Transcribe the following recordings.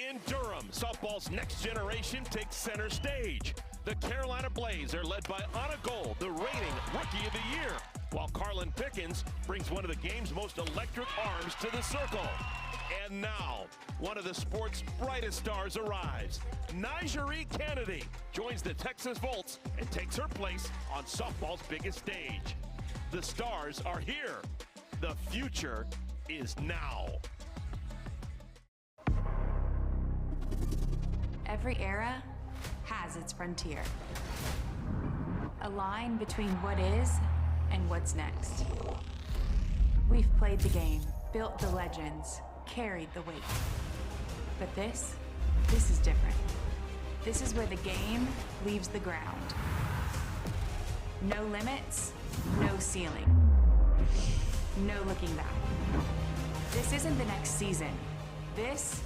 In Durham, softball's next generation takes center stage. The Carolina Blaze are led by Anna Gold, the reigning Rookie of the Year, while Carlin Pickens brings one of the game's most electric arms to the circle. And now, one of the sport's brightest stars arrives. Nigeri Kennedy joins the Texas Volts and takes her place on softball's biggest stage. The stars are here. The future is now. Every era has its frontier. A line between what is and what's next. We've played the game, built the legends, carried the weight. But this is different. This is where the game leaves the ground. No limits, no ceiling. No looking back. This isn't the next season. This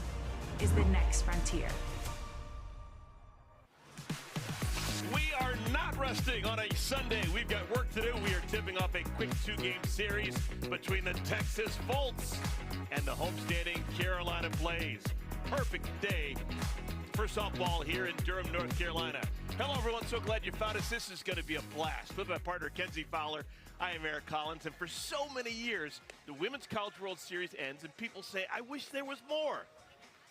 is the next frontier. We are not resting on a Sunday. We've got work to do. We are tipping off a quick two-game series between the Texas Volts and the homestanding Carolina Blaze. Perfect day for softball here in Durham, North Carolina. Hello, everyone. So glad you found us. This is going to be a blast. With my partner, Kenzie Fowler, I am Eric Collins. And for so many years, the Women's College World Series ends, and people say, I wish there was more.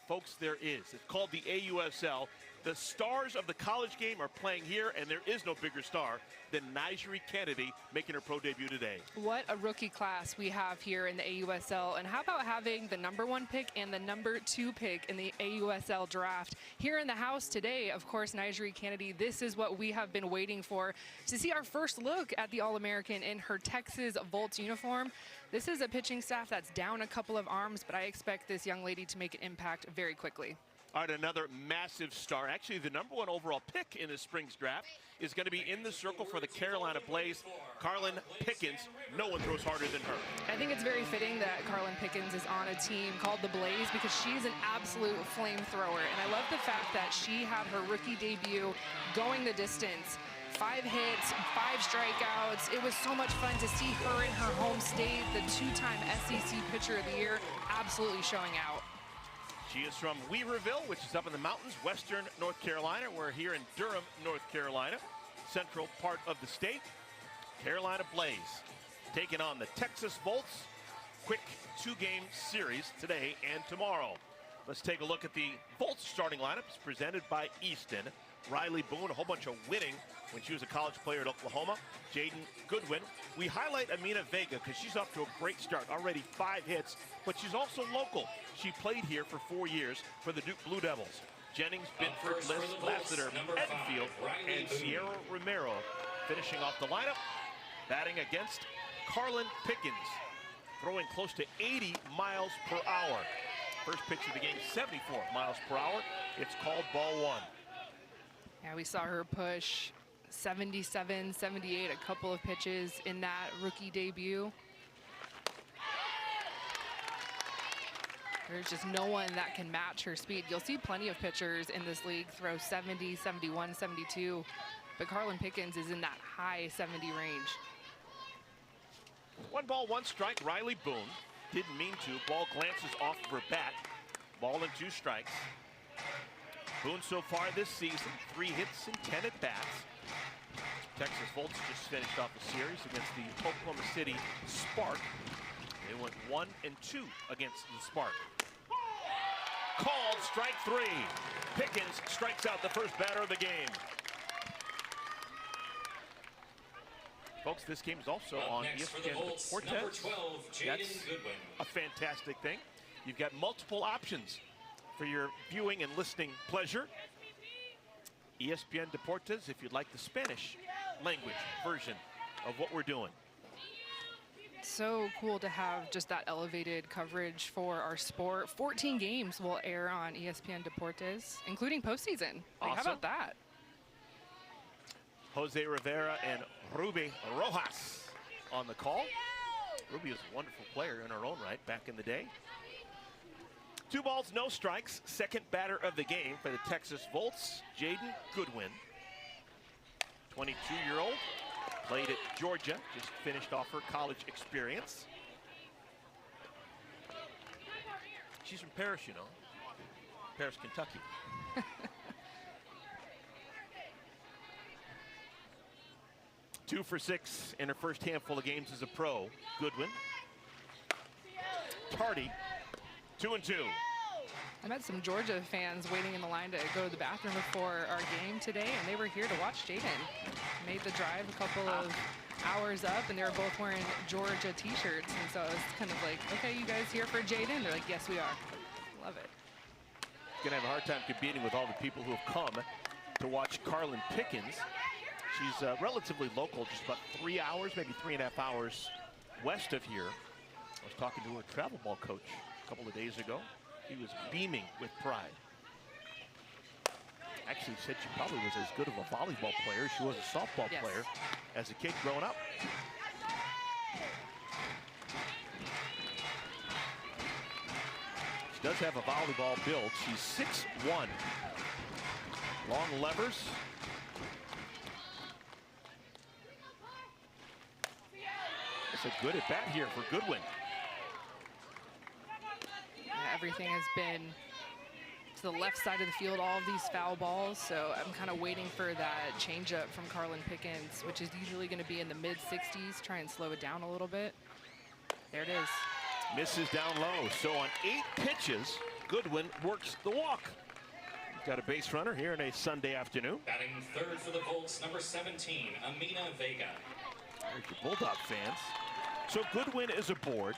Folks, there is. It's called the AUSL. The stars of the college game are playing here, and there is no bigger star than Nigeri Kennedy making her pro debut today. What a rookie class we have here in the AUSL. And how about having the #1 pick and the #2 pick in the AUSL draft here in the house today? Of course, Nigeri Kennedy, this is what we have been waiting for, to see our first look at the All-American in her Texas Volts uniform. This is a pitching staff that's down a couple of arms, but I expect this young lady to make an impact very quickly. All right, another massive star. Actually, the #1 overall pick in this spring's draft is going to be in the circle for the Carolina Blaze. Carlin Pickens, no one throws harder than her. I think it's very fitting that Carlin Pickens is on a team called the Blaze because she's an absolute flamethrower. And I love the fact that she had her rookie debut going the distance. 5 hits, 5 strikeouts. It was so much fun to see her in her home state, the 2-time SEC Pitcher of the Year, absolutely showing out. She is from Weaverville, which is up in the mountains, western North Carolina. We're here in Durham, North Carolina, central part of the state. Carolina Blaze taking on the Texas Volts. Quick two-game series today and tomorrow. Let's take a look at the Volts starting lineups presented by Easton. Riley Boone, a whole bunch of winning when she was a college player at Oklahoma. Jaden Goodwin. We highlight Amina Vega because she's off to a great start. Already 5 hits, but she's also local. She played here for 4 years for the Duke Blue Devils. Jennings, Binford, Liss, Lassiter, Edenfield, and Sierra Romero finishing off the lineup. Batting against Carlin Pickens, throwing close to 80 miles per hour. First pitch of the game, 74 miles per hour. It's called ball 1. Yeah, we saw her push 77, 78, a couple of pitches in that rookie debut. There's just no one that can match her speed. You'll see plenty of pitchers in this league throw 70, 71, 72, but Carlin Pickens is in that high 70 range. 1 ball, 1 strike. Riley Boone didn't mean to. Ball glances off of her bat. Ball and 2 strikes. Boone so far this season, 3 hits and 10 at-bats. Texas Volts just finished off a series against the Oklahoma City Spark. They went 1-2 against the Spark. Called strike 3. Pickens strikes out the first batter of the game. Folks, this game is also on ESPN Deportes. That's a fantastic thing. You've got multiple options for your viewing and listening pleasure. ESPN Deportes, if you'd like the Spanish language version of what we're doing. So cool to have just that elevated coverage for our sport. 14 games will air on ESPN Deportes, including postseason. Like, how about that? Jose Rivera and Ruby Rojas on the call. Ruby is a wonderful player in her own right back in the day. 2 balls, no strikes. Second batter of the game for the Texas Volts, Jaden Goodwin. 22-year-old, played at Georgia, just finished off her college experience. She's from Paris, you know. Paris, Kentucky. 2 for 6 in her first handful of games as a pro. Goodwin. Tardy, 2 and 2. I met some Georgia fans waiting in the line to go to the bathroom before our game today, and they were here to watch Jaden. Made the drive a couple of hours up, and they were both wearing Georgia t-shirts, and so I was kind of like, okay, you guys here for Jaden? They're like, yes, we are. Love it. Gonna have a hard time competing with all the people who have come to watch Carlin Pickens. She's relatively local, just about 3 hours, maybe 3.5 hours west of here. I was talking to her travel ball coach a couple of days ago. He was beaming with pride. Actually said she probably was as good of a volleyball player as she was a softball player as a kid growing up. She does have a volleyball build. She's 6'1". Long levers. It's a good at bat here for Goodwin. Everything has been to the left side of the field, all of these foul balls, so I'm kind of waiting for that changeup from Carlin Pickens, which is usually going to be in the mid-60s. Try and slow it down a little bit. There it is. Misses down low, so on 8 pitches, Goodwin works the walk. Got a base runner here in a Sunday afternoon. Batting third for the Volts, number 17, Amina Vega. There's your Bulldog fans. So Goodwin is aboard.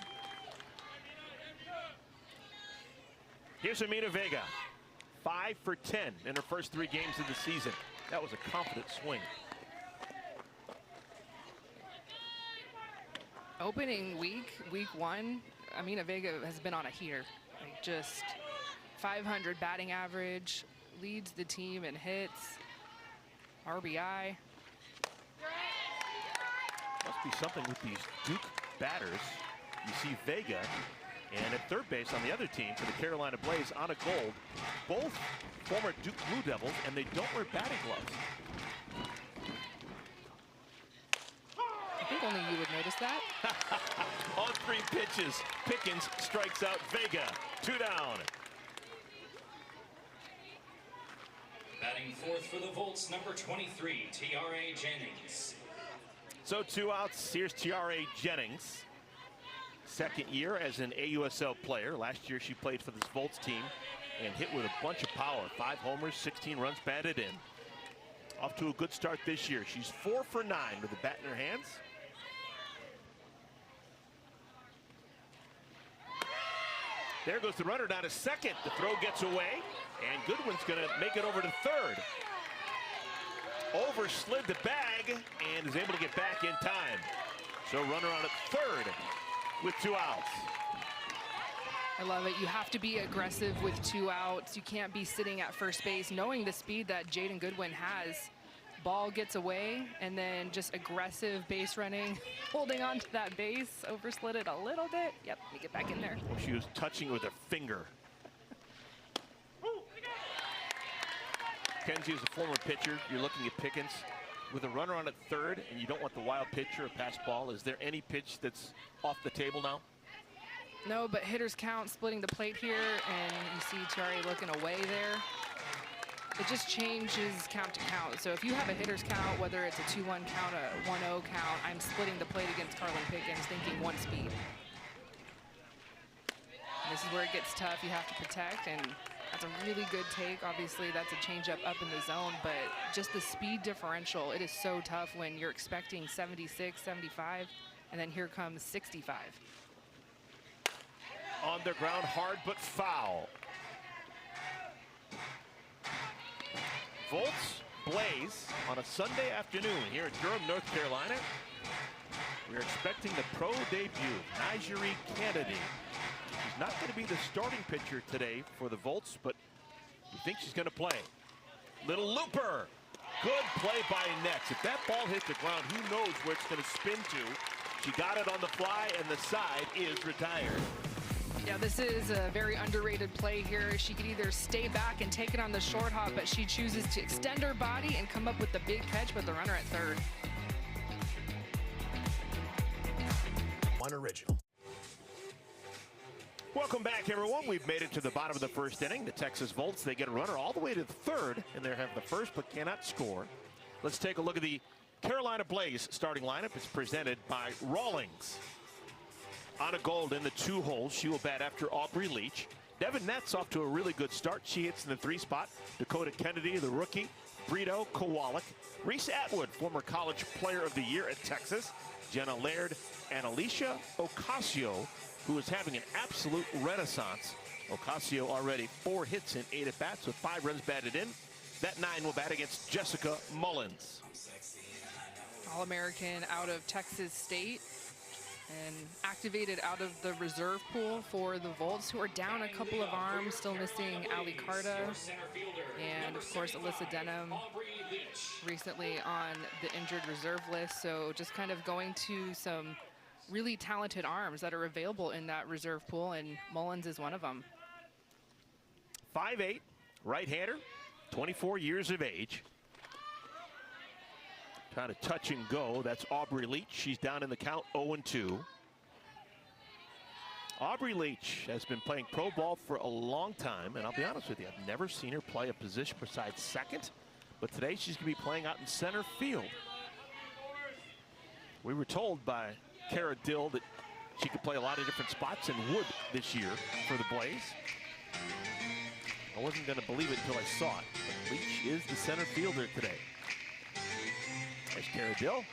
Here's Amina Vega, 5 for 10 in her first 3 games of the season. That was a confident swing. Opening week 1, Amina Vega has been on a heater. Like just 500 batting average, leads the team in hits, RBI. Must be something with these Duke batters. You see Vega, and at third base on the other team for the Carolina Blaze, Anna Gold, both former Duke Blue Devils, and they don't wear batting gloves. I think only you would notice that. On 3 pitches, Pickens strikes out Vega. 2 down. Batting fourth for the Volts, number 23, T.R.A. Jennings. So 2 outs. Here's T.R.A. Jennings. Second year as an AUSL player. Last year she played for this Volts team and hit with a bunch of power. 5 homers, 16 runs batted in. Off to a good start this year. She's 4 for 9 with the bat in her hands. There goes the runner down to second. The throw gets away, and Goodwin's gonna make it over to third. Overslid the bag and is able to get back in time. So runner on at third with 2 outs. I love it. You have to be aggressive with 2 outs. You can't be sitting at first base knowing the speed that Jaden Goodwin has. Ball gets away, and then just aggressive base running, holding on to that base, overslid it a little bit. Yep, let me get back in there. Well, she was touching with her finger. Kenzie is a former pitcher. You're looking at Pickens with a runner on at third, and you don't want the wild pitch or a pass ball. Is there any pitch that's off the table now? No, but hitters count, splitting the plate here, and you see Tiari looking away there. It just changes count to count. So if you have a hitter's count, whether it's a 2-1 count, a 1-0 count, I'm splitting the plate against Carlin Pickens, thinking 1 speed. And this is where it gets tough. You have to protect, and that's a really good take. Obviously, that's a changeup up in the zone, but just the speed differential, it is so tough when you're expecting 76, 75, and then here comes 65. On the ground, hard but foul. Volts Blaze on a Sunday afternoon here in Durham, North Carolina. We're expecting the pro debut, Nigeri Kennedy. She's not going to be the starting pitcher today for the Volts, but we think she's going to play. Little looper. Good play by Nets. If that ball hits the ground, who knows where it's going to spin to. She got it on the fly, and the side is retired. Yeah, this is a very underrated play here. She could either stay back and take it on the short hop, but she chooses to extend her body and come up with the big catch with the runner at third. One original. Welcome back, everyone. We've made it to the bottom of the first inning. The Texas Volts, they get a runner all the way to the third, and they have the first but cannot score. Let's take a look at the Carolina Blaze starting lineup. It's presented by Rawlings. Anna Gold in the 2 holes. She will bat after Aubrey Leach. Devin Netz off to a really good start. She hits in the 3 spot. Dakota Kennedy, the rookie. Brito Kowalik. Reese Atwood, former college player of the year at Texas. Jenna Laird and Alicia Ocasio, who is having an absolute renaissance. Ocasio already 4 hits in 8 at-bats with 5 runs batted in. That 9 will bat against Jessica Mullins. All-American out of Texas State and activated out of the reserve pool for the Volts, who are down a couple of arms, still missing Ali Carta and, of course, Alyssa Denham recently on the injured reserve list. So just kind of going to some really talented arms that are available in that reserve pool, and Mullins is one of them. 5'8", right-hander, 24 years of age. Trying to touch and go. That's Aubrey Leach. She's down in the count 0-2. Aubrey Leach has been playing pro ball for a long time, and I'll be honest with you, I've never seen her play a position besides second, but today she's going to be playing out in center field. We were told by Kara Dill that she could play a lot of different spots and would this year for the Blaze. I wasn't going to believe it until I saw it, but Leach is the center fielder today. There's Kara Dill.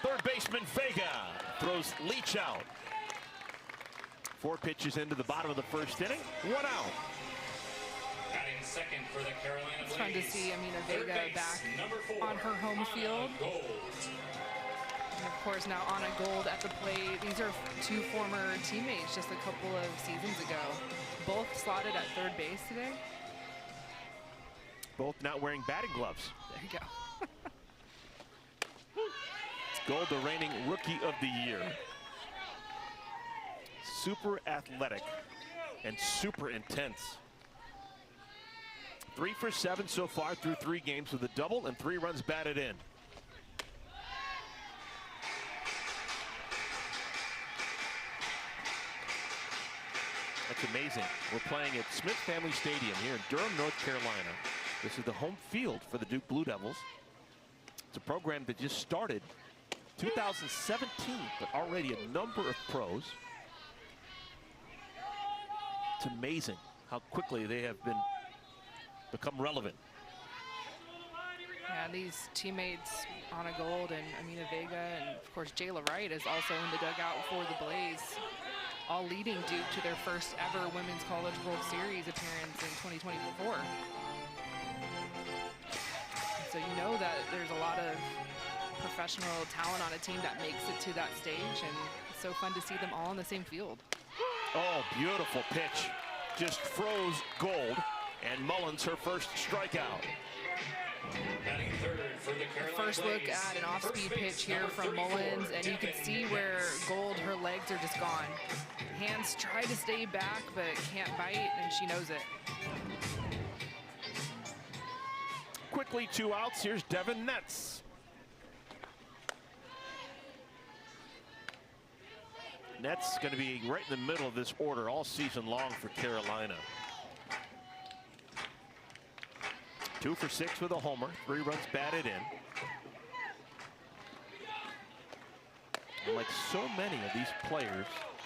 Third baseman Vega throws Leach out. 4 pitches into the bottom of the first inning. 1 out. Batting second for the Carolina Blaze. It's fun to see Amina Vega back on her home field. And of course now Anna Gold at the plate. These are 2 former teammates just a couple of seasons ago. Both slotted at third base today. Both not wearing batting gloves. There you go. Gold, the reigning rookie of the year. Super athletic and super intense. 3 for 7 so far through 3 games with a double and 3 runs batted in. That's amazing. We're playing at Smith Family Stadium here in Durham, North Carolina. This is the home field for the Duke Blue Devils. It's a program that just started 2017, but already a number of pros. It's amazing how quickly they have become relevant. Yeah, these teammates, Anna Gold and Amina Vega, and of course Jayla Wright is also in the dugout for the Blaze, all leading Duke to their first ever Women's College World Series appearance in 2024. So you know that there's a lot of professional talent on a team that makes it to that stage, and it's so fun to see them all on the same field. Oh, beautiful pitch. Just froze Gold, and Mullins her first strikeout. Batting third for the Carolina First look Blaze. at an off-speed pitch here from Mullins, and you can see where Gold, her legs are just gone. Hands try to stay back, but can't bite, and she knows it. Quickly 2 outs. Here's Devin Netz. Netz going to be right in the middle of this order all season long for Carolina. 2 for 6 with a homer, 3 runs batted in. And like so many of these players,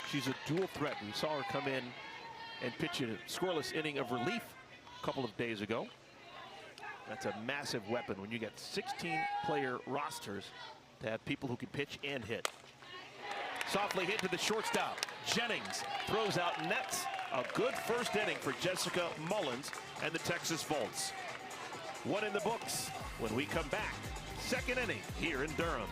she's a dual threat. We saw her come in and pitch a scoreless inning of relief a couple of days ago. That's a massive weapon when you get 16-player rosters to have people who can pitch and hit. Softly hit to the shortstop. Jennings throws out Netz. A good first inning for Jessica Mullins and the Texas Volts. 1 in the books when we come back. Second inning here in Durham.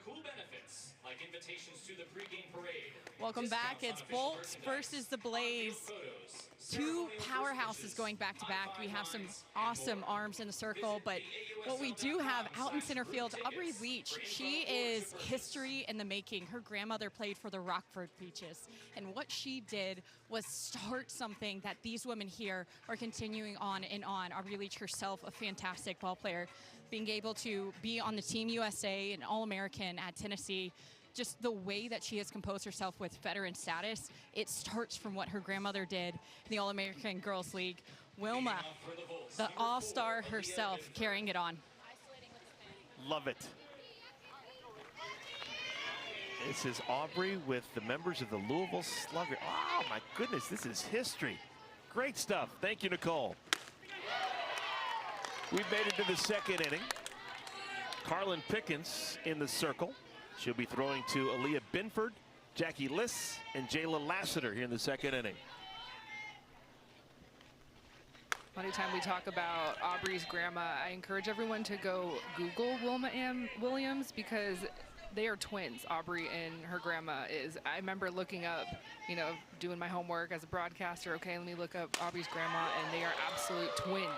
Cool benefits like invitations to the pregame parade. Welcome back. It's Bolts versus the Blaze. 2 powerhouses going back to back. We have some awesome arms in the circle, but what we do have out in center field, Aubrey Leach, she is history in the making. Her grandmother played for the Rockford Peaches, and what she did was start something that these women here are continuing on and on. Aubrey Leach herself, a fantastic ball player, being able to be on the Team USA, an All-American at Tennessee. Just the way that she has composed herself with veteran status, it starts from what her grandmother did in the All-American Girls League. Wilma, the all-star herself, carrying it on. Love it. This is Aubrey with the members of the Louisville Slugger. Oh my goodness, this is history. Great stuff. Thank you, Nicole. We've made it to the second inning. Carlin Pickens in the circle. She'll be throwing to Aaliyah Binford, Jackie Liss, and Jayla Lassiter here in the second inning. Anytime we talk about Aubrey's grandma, I encourage everyone to go Google Wilma Ann Williams, because they are twins, Aubrey and her grandma is. I remember looking up, you know, doing my homework as a broadcaster. Okay, let me look up Aubrey's grandma, and they are absolute twins.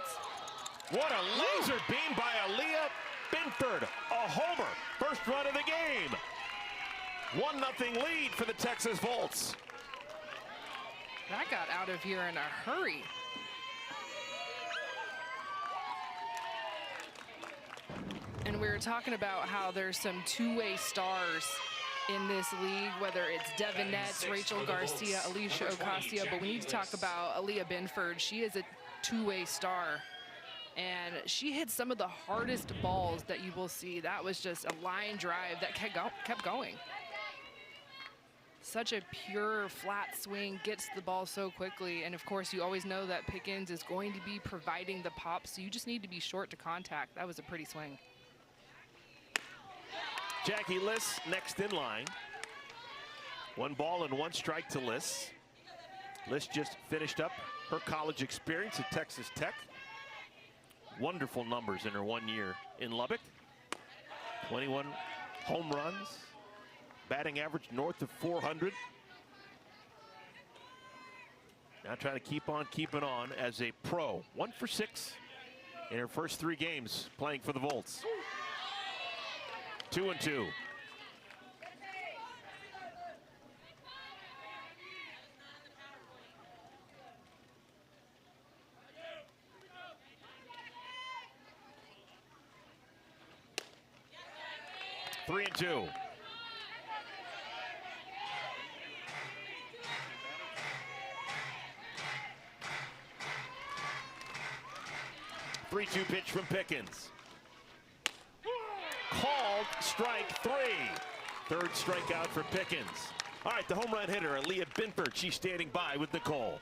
What a laser beam by Aaliyah Binford, a homer, first run of the game. 1-0 lead for the Texas Volts. That got out of here in a hurry. And we were talking about how there's some two-way stars in this league, whether it's Devin Netz, Rachel Garcia, Alicia Ocasio, but we need to talk about Aaliyah Binford. She is a two-way star, and she hit some of the hardest balls that you will see. That was just a line drive that kept going. Such a pure, flat swing, gets the ball so quickly, and of course you always know that Pickens is going to be providing the pop, so you just need to be short to contact. That was a pretty swing. Jackie Liss next in line. 1 ball and 1 strike to Liss. Liss just finished up her college experience at Texas Tech. Wonderful numbers in her 1 year in Lubbock. 21 home runs, batting average north of 400. Now trying to keep on keeping on as a pro. 1 for 6 in her first 3 games playing for the Volts. 2-2. Three and two. Three-two pitch from Pickens. Called strike 3. Third strikeout for Pickens. All right, the home run hitter, Aaliyah Binford. She's standing by with Nicole.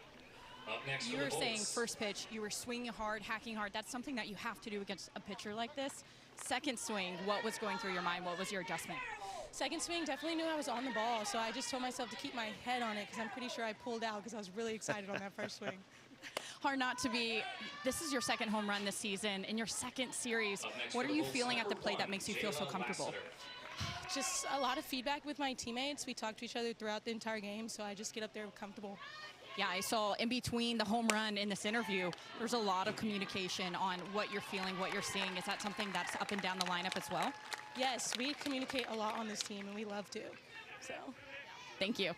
Up next You were saying first pitch, you were swinging hard, hacking hard. That's something that you have to do against a pitcher like this. Second swing, what was going through your mind? What was your adjustment? Second swing, definitely knew I was on the ball, so I just told myself to keep my head on it because I'm pretty sure I pulled out because I was really excited on that first swing. Hard not to be. This is your second home run this season in your second series. What are you feeling at the plate that makes you feel so comfortable? Just a lot of feedback with my teammates. We talk to each other throughout the entire game, so I just get up there comfortable. Yeah, I saw in between the home run in this interview, there's a lot of communication on what you're feeling, what you're seeing. Is that something that's up and down the lineup as well? Yes, we communicate a lot on this team, and we love to. So, thank you.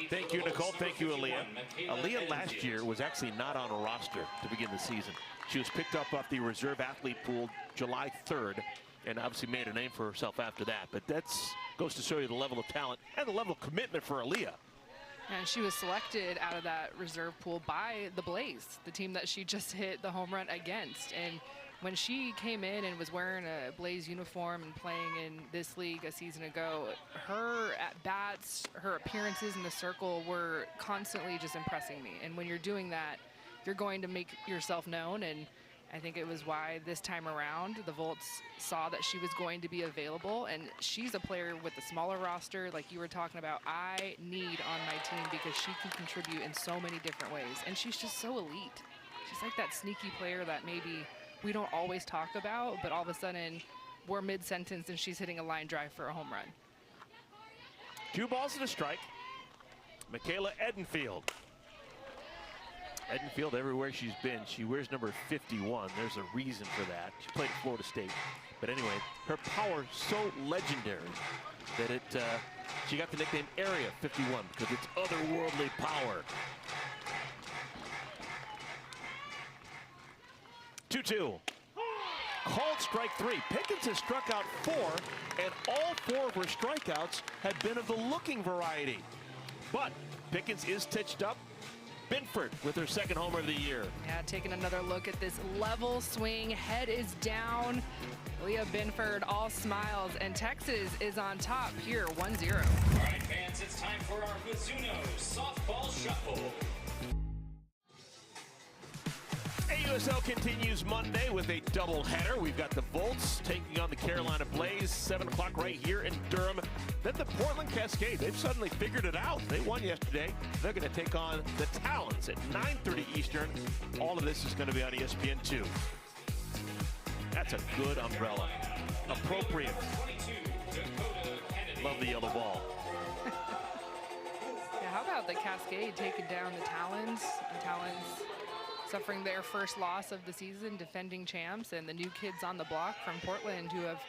Thank you, Nicole. Thank you, Aaliyah. Aaliyah last year was actually not on a roster to begin the season. She was picked up off the reserve athlete pool July 3rd and obviously made a name for herself after that. But that goes to show you the level of talent and the level of commitment for Aaliyah. And she was selected out of that reserve pool by the Blaze, the team that she just hit the home run against. And when she came in and was wearing a Blaze uniform and playing in this league a season ago, her at-bats, her appearances in the circle were constantly just impressing me. And when you're doing that, you're going to make yourself known. And I think it was why this time around the Volts saw that she was going to be available. And she's a player with a smaller roster, like you were talking about. I need on my team because she can contribute in so many different ways. And she's just so elite. She's like that sneaky player that maybe we don't always talk about, but all of a sudden we're mid-sentence and she's hitting a line drive for a home run. 2 balls and a strike. Michaela Edenfield. Edenfield, everywhere she's been, she wears number 51. There's a reason for that. She played at Florida State. But anyway, her power so legendary that she got the nickname Area 51 because it's otherworldly power. 2-2. Called strike 3. Pickens has struck out 4, and all 4 of her strikeouts have been of the looking variety. But Pickens is stitched up. Binford with her second homer of the year. Yeah, taking another look at this level swing. Head is down. Leah Binford all smiles, and Texas is on top here, 1-0. All right, fans, it's time for our Mizuno Softball Shuffle. AUSL continues Monday with a doubleheader. We've got the Volts taking on the Carolina Blaze, 7 o'clock right here in Durham. Then the Portland Cascade. They've suddenly figured it out. They won yesterday. They're going to take on the Talons at 9:30 Eastern. All of this is going to be on ESPN2. That's a good umbrella. Appropriate. Love the yellow ball. Yeah, how about the Cascade taking down the Talons? The Talons suffering their first loss of the season, defending champs, and the new kids on the block from Portland who have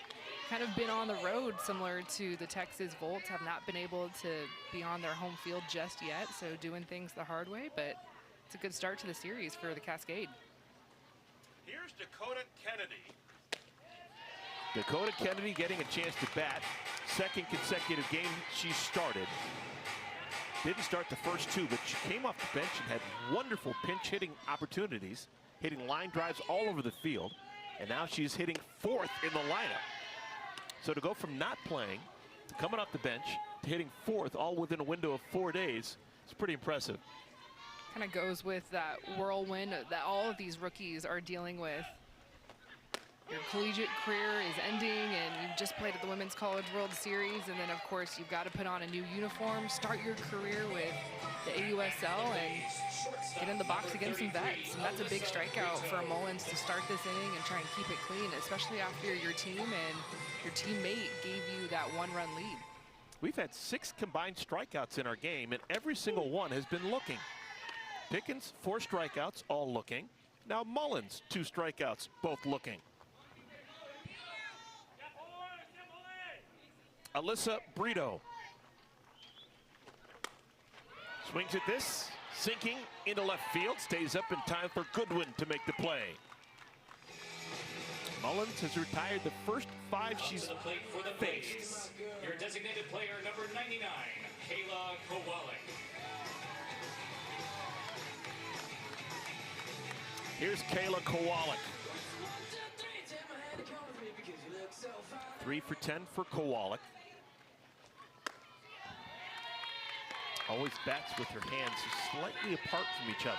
kind of been on the road similar to the Texas Volts, have not been able to be on their home field just yet, so doing things the hard way, but it's a good start to the series for the Cascade. Here's Dakota Kennedy. Dakota Kennedy getting a chance to bat. Second consecutive game she started. Didn't start the first 2, but she came off the bench and had wonderful pinch hitting opportunities, hitting line drives all over the field, and now she's hitting 4th in the lineup. So to go from not playing to coming off the bench to hitting 4th all within a window of 4 days, it's pretty impressive. Kind of goes with that whirlwind that all of these rookies are dealing with. Your collegiate career is ending, and you've just played at the Women's College World Series, and then of course you've got to put on a new uniform, start your career with the AUSL, and get in the box against some vets. And that's a big strikeout for Mullins to start this inning and try and keep it clean, especially after your team and your teammate gave you that 1-run lead. We've had 6 combined strikeouts in our game, and every single one has been looking. Pickens, 4 strikeouts, all looking. Now Mullins, 2 strikeouts, both looking. Alyssa Brito swings at this, sinking into left field, stays up in time for Goodwin to make the play. Mullins has retired the first 5 she's faced. Your designated player, number 99, Kayla Kowalik. Here's Kayla Kowalik. 3 for 10 for Kowalik. Always bats with her hands slightly apart from each other.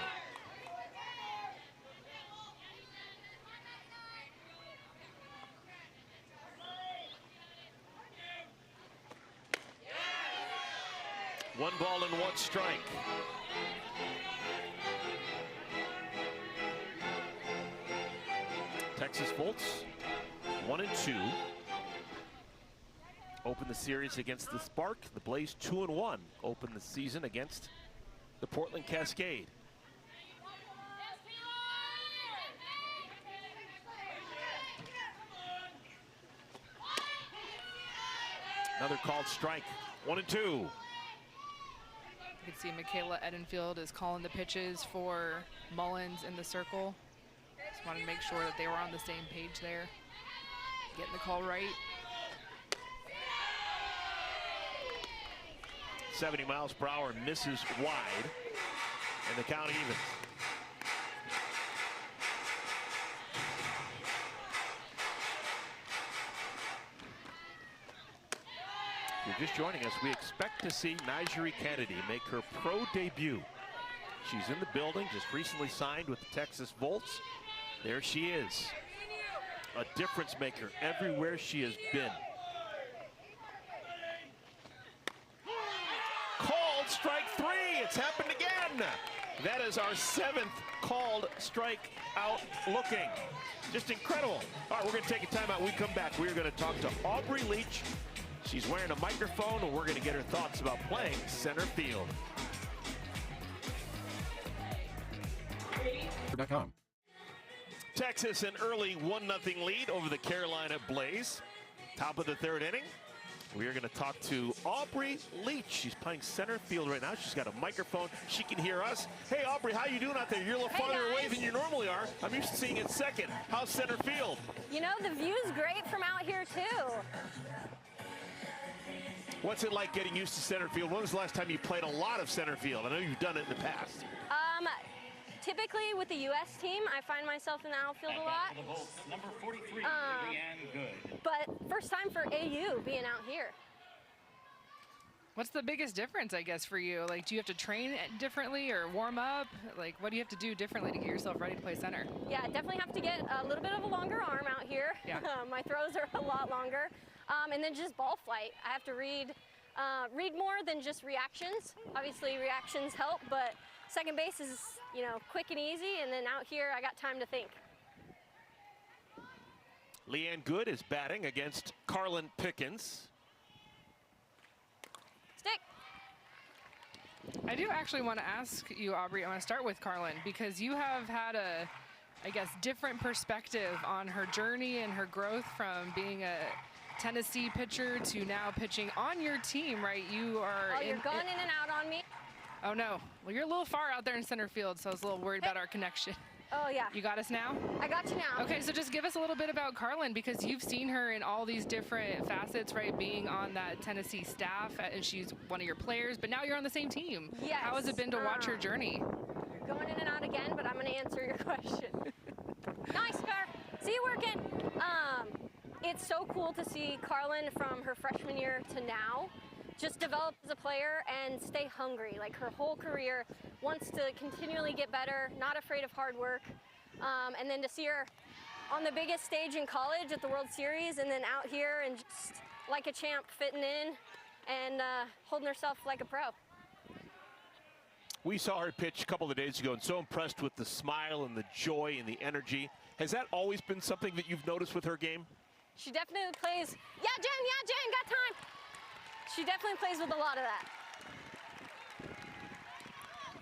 One ball and 1 strike. Texas Volts 1-2. Open the series against the Spark. The Blaze 2-1. Open the season against the Portland Cascade. Another called strike. 1-2. You can see Michaela Edenfield is calling the pitches for Mullins in the circle. Just wanted to make sure that they were on the same page there. Getting the call right. 70 miles per hour, misses wide, and the count evens. If you're just joining us, we expect to see Nigeri Kennedy make her pro debut. She's in the building, just recently signed with the Texas Volts. There she is, a difference maker everywhere she has been. Called strike 3, it's happened again. That is our 7th called strike out looking. Just incredible. All right, we're gonna take a timeout. When we come back, we're gonna talk to Aubrey Leach. She's wearing a microphone, and we're gonna get her thoughts about playing center field. AUSL.com. Texas an early 1-0 lead over the Carolina Blaze. Top of the third inning. We are going to talk to Aubrey Leach. She's playing center field right now. She's got a microphone. She can hear us. Hey, Aubrey, how you doing out there? You're a little farther away than you normally are. I'm used to seeing it second. How's center field? You know, the view's great from out here, too. What's it like getting used to center field? When was the last time you played a lot of center field? I know you've done it in the past. Typically with the U.S. team, I find myself in the outfield a lot. Number 43, Leanne Good. But first time for AU being out here. What's the biggest difference, I guess, for you? Like, do you have to train differently or warm up? Like, what do you have to do differently to get yourself ready to play center? Yeah, definitely have to get a little bit of a longer arm out here. Yeah. My throws are a lot longer. And then just ball flight. I have to read more than just reactions. Obviously, reactions help, but second base is, you know, quick and easy, and then out here, I got time to think. Leanne Good is batting against Carlin Pickens. Stick. I do actually want to ask you, Aubrey, I want to start with Carlin, because you have had a, I guess, different perspective on her journey and her growth from being a Tennessee pitcher to now pitching on your team, right? You are You're going in and out on me. Oh no, well you're a little far out there in center field, so I was a little worried about our connection. Oh yeah. You got us now? I got you now. Okay, so just give us a little bit about Carlin, because you've seen her in all these different facets, right? Being on that Tennessee staff, and she's one of your players, but now you're on the same team. Yes. How has it been to watch her journey? You're going in and out again, but I'm going to answer your question. Nice, Scar. See you working. It's so cool to see Carlin from her freshman year to now just develop as a player and stay hungry. Like, her whole career wants to continually get better, not afraid of hard work. And then to see her on the biggest stage in college at the World Series, and then out here and just like a champ, fitting in and holding herself like a pro. We saw her pitch a couple of days ago and so impressed with the smile and the joy and the energy. Has that always been something that you've noticed with her game? She definitely plays, yeah, Jen, got time. She definitely plays with a lot of that.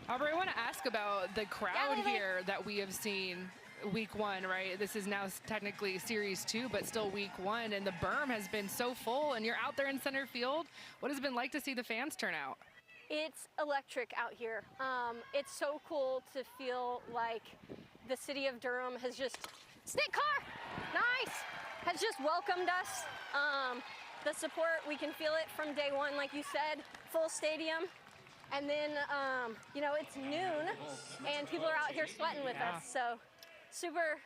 Aubrey, I want to ask about the crowd here that we have seen week one, right? This is now technically series 2, but still week 1, and the berm has been so full, and you're out there in center field. What has it been like to see the fans turn out? It's electric out here. It's so cool to feel like the city of Durham has just, stick car, nice, has just welcomed us. The support, we can feel it from day one, like you said, full stadium. And then, you know, it's noon and people are out here sweating with us. So super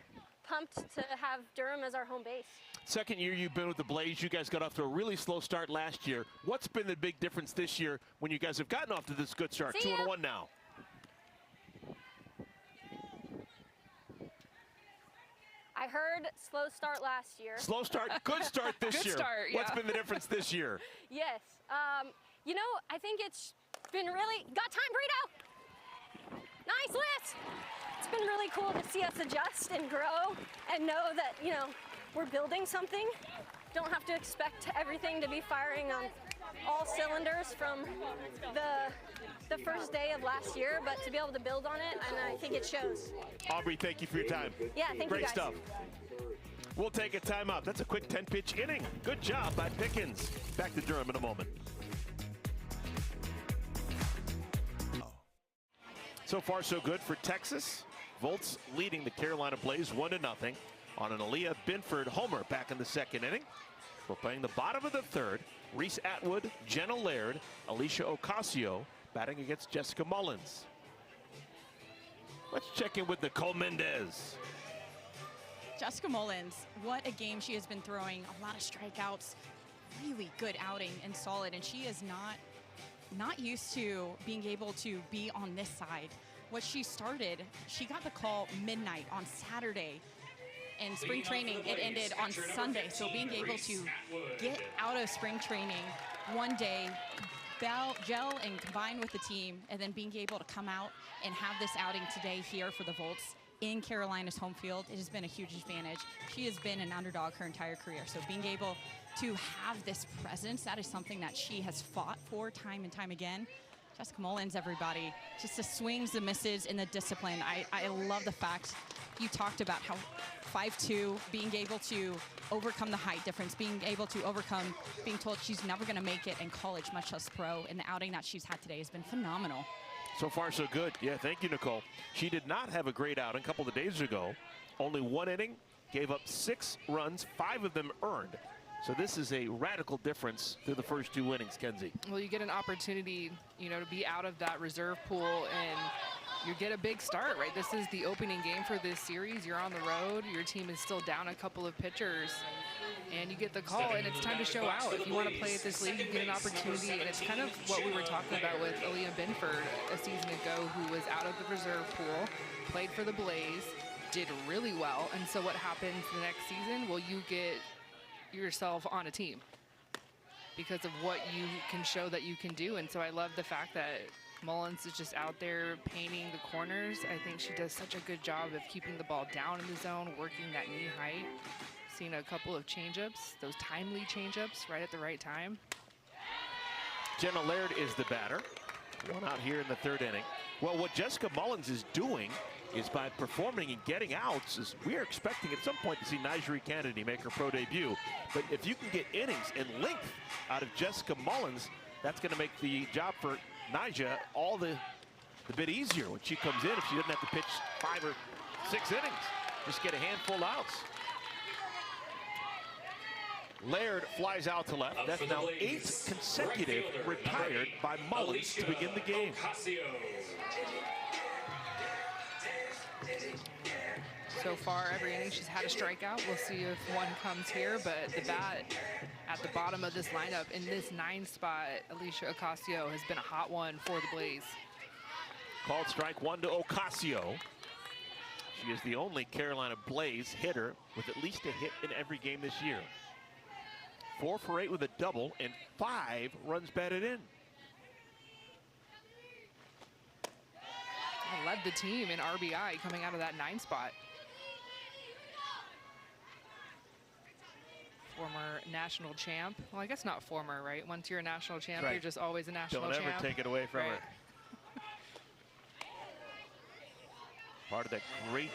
pumped to have Durham as our home base. Second year you've been with the Blaze. You guys got off to a really slow start last year. What's been the big difference this year when you guys have gotten off to this good start? 2-1 now. I heard slow start last year. Slow start, good start this Good year. start, yeah. What's been the difference this year? Yes. You know, I think it's been really, got time, Brito. Nice list. It's been really cool to see us adjust and grow and know that, you know, we're building something. Don't have to expect everything to be firing on all cylinders from the first day of last year, but to be able to build on it, and I think it shows. Aubrey, thank you for your time. Yeah, thank you guys. Great stuff. We'll take a timeout. That's a quick 10-pitch inning. Good job by Pickens. Back to Durham in a moment. So far, so good for Texas. Volts leading the Carolina Blaze 1-0 on an Aaliyah Binford homer back in the second inning. We're playing the bottom of the third. Reese Atwood, Jenna Laird, Alicia Ocasio batting against Jessica Mullins. Let's check in with Nicole Mendez. Jessica Mullins, what a game she has been throwing. A lot of strikeouts, really good outing and solid. And she is not used to being able to be on this side. What she started, she got the call midnight on Saturday. In spring training, it ended on Sunday. So being able to get out of spring training one day, gel and combine with the team, and then being able to come out and have this outing today here for the Volts in Carolina's home field, it has been a huge advantage. She has been an underdog her entire career. So being able to have this presence, that is something that she has fought for time and time again. Jessica Mullins, everybody. Just the swings, the misses, and the discipline. I love the fact you talked about how 5'2", being able to overcome the height difference, being able to overcome being told she's never going to make it in college, much less pro, and the outing that she's had today has been phenomenal. So far, so good. Yeah, thank you, Nicole. She did not have a great outing a couple of days ago. Only 1 inning, gave up 6 runs, 5 of them earned. So this is a radical difference through the first 2 innings, Kenzie. Well, you get an opportunity, you know, to be out of that reserve pool, and you get a big start, right? This is the opening game for this series. You're on the road. Your team is still down a couple of pitchers, and you get the call, and it's time to show out. If you want to play at this league, you get an opportunity, and it's kind of what we were talking about with Aaliyah Binford a season ago, who was out of the reserve pool, played for the Blaze, did really well, and so what happens the next season? Well, you get yourself on a team because of what you can show that you can do. And so I love the fact that Mullins is just out there painting the corners. I think she does such a good job of keeping the ball down in the zone, working that knee height. Seen a couple of changeups, those timely changeups right at the right time. Jenna Laird is the batter. 1 out here in the 3rd inning. Well, what Jessica Mullins is doing is by performing and getting outs, is we are expecting at some point to see Nigeri Kennedy make her pro debut. But if you can get innings and length out of Jessica Mullins, that's going to make the job for Nyjah all the bit easier when she comes in. If she doesn't have to pitch 5 or 6 innings, just get a handful of outs. Laird flies out to left. That's now 8 consecutive retired by Mullins to begin the game. So far, every inning she's had a strikeout. We'll see if one comes here, but the bat at the bottom of this lineup in this 9 spot, Alicia Ocasio, has been a hot one for the Blaze. Called strike 1 to Ocasio. She is the only Carolina Blaze hitter with at least a hit in every game this year. 4 for 8 with a double and 5 runs batted in. Led the team in RBI coming out of that 9 spot. Former national champ. Well, I guess not former, right? Once you're a national champ, right. You're just always a national champ. Don't ever take it away from right. her. Part of that great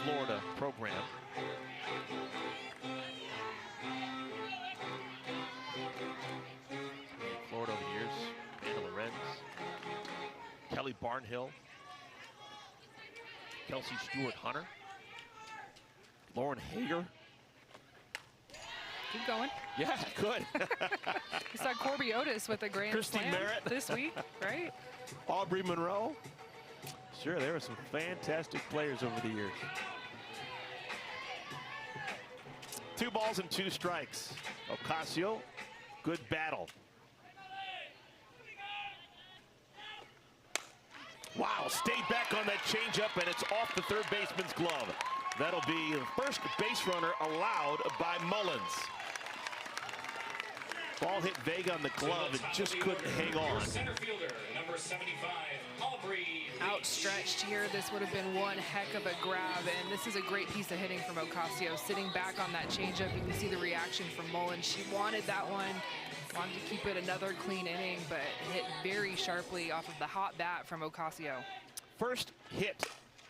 Florida program. Florida over the years. Anna Lorenz, Kelly Barnhill, Kelsey Stewart-Hunter, Lauren Hager. Keep going. Yeah, good. We saw Corby Otis with a grand Christy slam Merritt this week, right? Aubrey Monroe. Sure, there were some fantastic players over the years. 2 balls and 2 strikes. Ocasio, good battle. Wow, stayed back on that changeup, and it's off the 3rd baseman's glove. That'll be the first base runner allowed by Mullins. Ball hit Vega on the glove and just couldn't hang on. Center fielder, number 75, Aubrey. Outstretched here, this would have been one heck of a grab, and this is a great piece of hitting from Ocasio. Sitting back on that changeup, you can see the reaction from Mullins. She wanted that one, wanted to keep it another clean inning, but hit very sharply off of the hot bat from Ocasio. First hit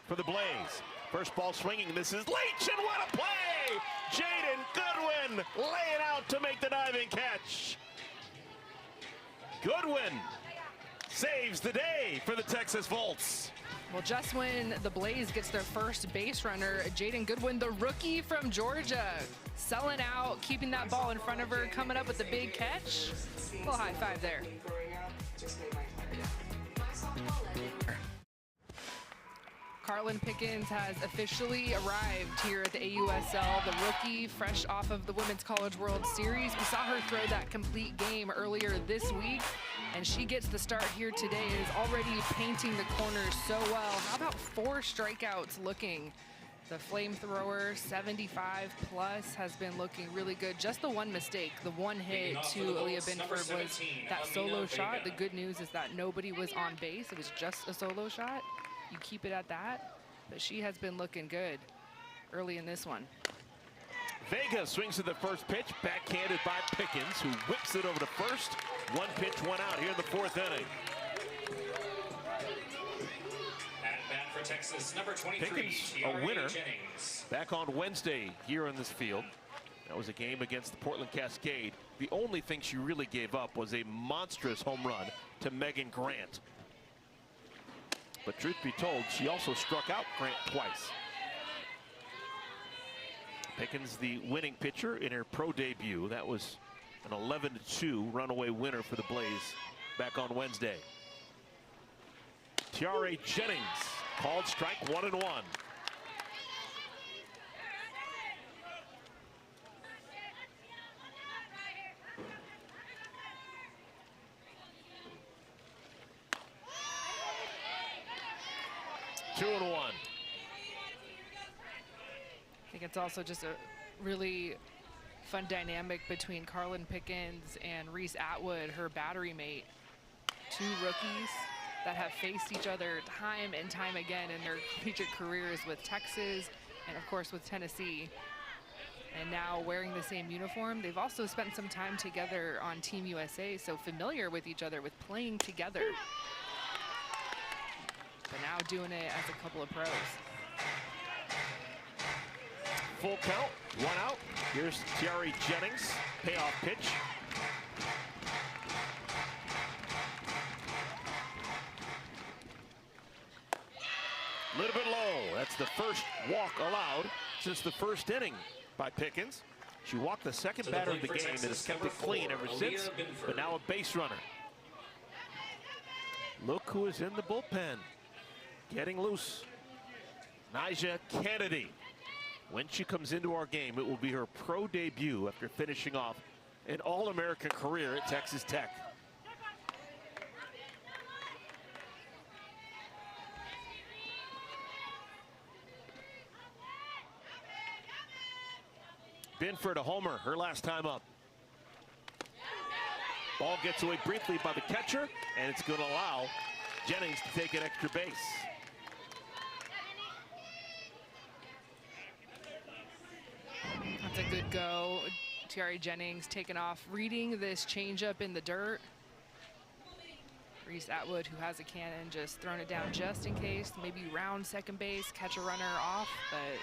for the Blaze. First ball swinging, this is Leach, and what a play! Jaden Goodwin laying out to make the diving catch. Goodwin saves the day for the Texas Volts. Well, just when the Blaze gets their first base runner, Jaden Goodwin, the rookie from Georgia, selling out, keeping that ball in front of her, coming up with the big catch. A little high five there. Carlin Pickens has officially arrived here at the AUSL, the rookie fresh off of the Women's College World Series. We saw her throw that complete game earlier this week, and she gets the start here today and is already painting the corners so well. How about 4 strikeouts looking? The flamethrower, 75 plus, has been looking really good. Just the one mistake, the one hit to Aaliyah Binford was that solo shot. The good news is that nobody was on base. It was just a solo shot. You keep it at that, but she has been looking good early in this one. Vega swings to the first pitch, backhanded by Pickens, who whips it over to first. 1 pitch, 1 out here in the 4th inning. Texas, number 23, Pickens, a TRA winner, Jennings. back on Wednesday here in this field. That was a game against the Portland Cascade. The only thing she really gave up was a monstrous home run to Megan Grant. But truth be told, she also struck out Grant twice. Pickens, the winning pitcher in her pro debut. That was an 11-2 runaway winner for the Blaze back on Wednesday. TRA Jennings called strike 1-1. Two and 1. I think it's also just a really fun dynamic between Carlin Pickens and Reese Atwood, her battery mate. Two rookies that have faced each other time and time again in their collegiate careers with Texas and of course with Tennessee. And now wearing the same uniform, they've also spent some time together on Team USA, so familiar with each other, with playing together. But now doing it as a couple of pros. Full count, 1 out. Here's TRA Jennings, payoff pitch. A little bit low. That's the first walk allowed since the first inning by Pickens. She walked the second batter of the game and has kept it clean ever since, but now a base runner. Look who is in the bullpen. Getting loose. Nyjah Kennedy. When she comes into our game, it will be her pro debut after finishing off an All-American career at Texas Tech. Binford a homer, her last time up. Ball gets away briefly by the catcher, and it's going to allow Jennings to take an extra base. That's a good go. TRA Jennings taking off, reading this changeup in the dirt. Reese Atwood, who has a cannon, just throwing it down just in case. Maybe round second base, catch a runner off, but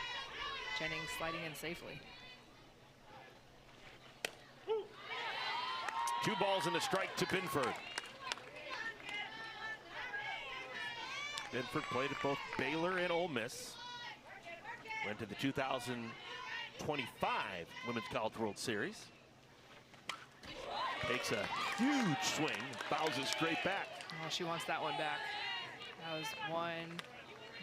Jennings sliding in safely. 2 balls and a strike to Binford. Binford played at both Baylor and Ole Miss. Went to the 2025 Women's College World Series. Takes a huge swing, fouls it straight back. Oh, she wants that one back. That was one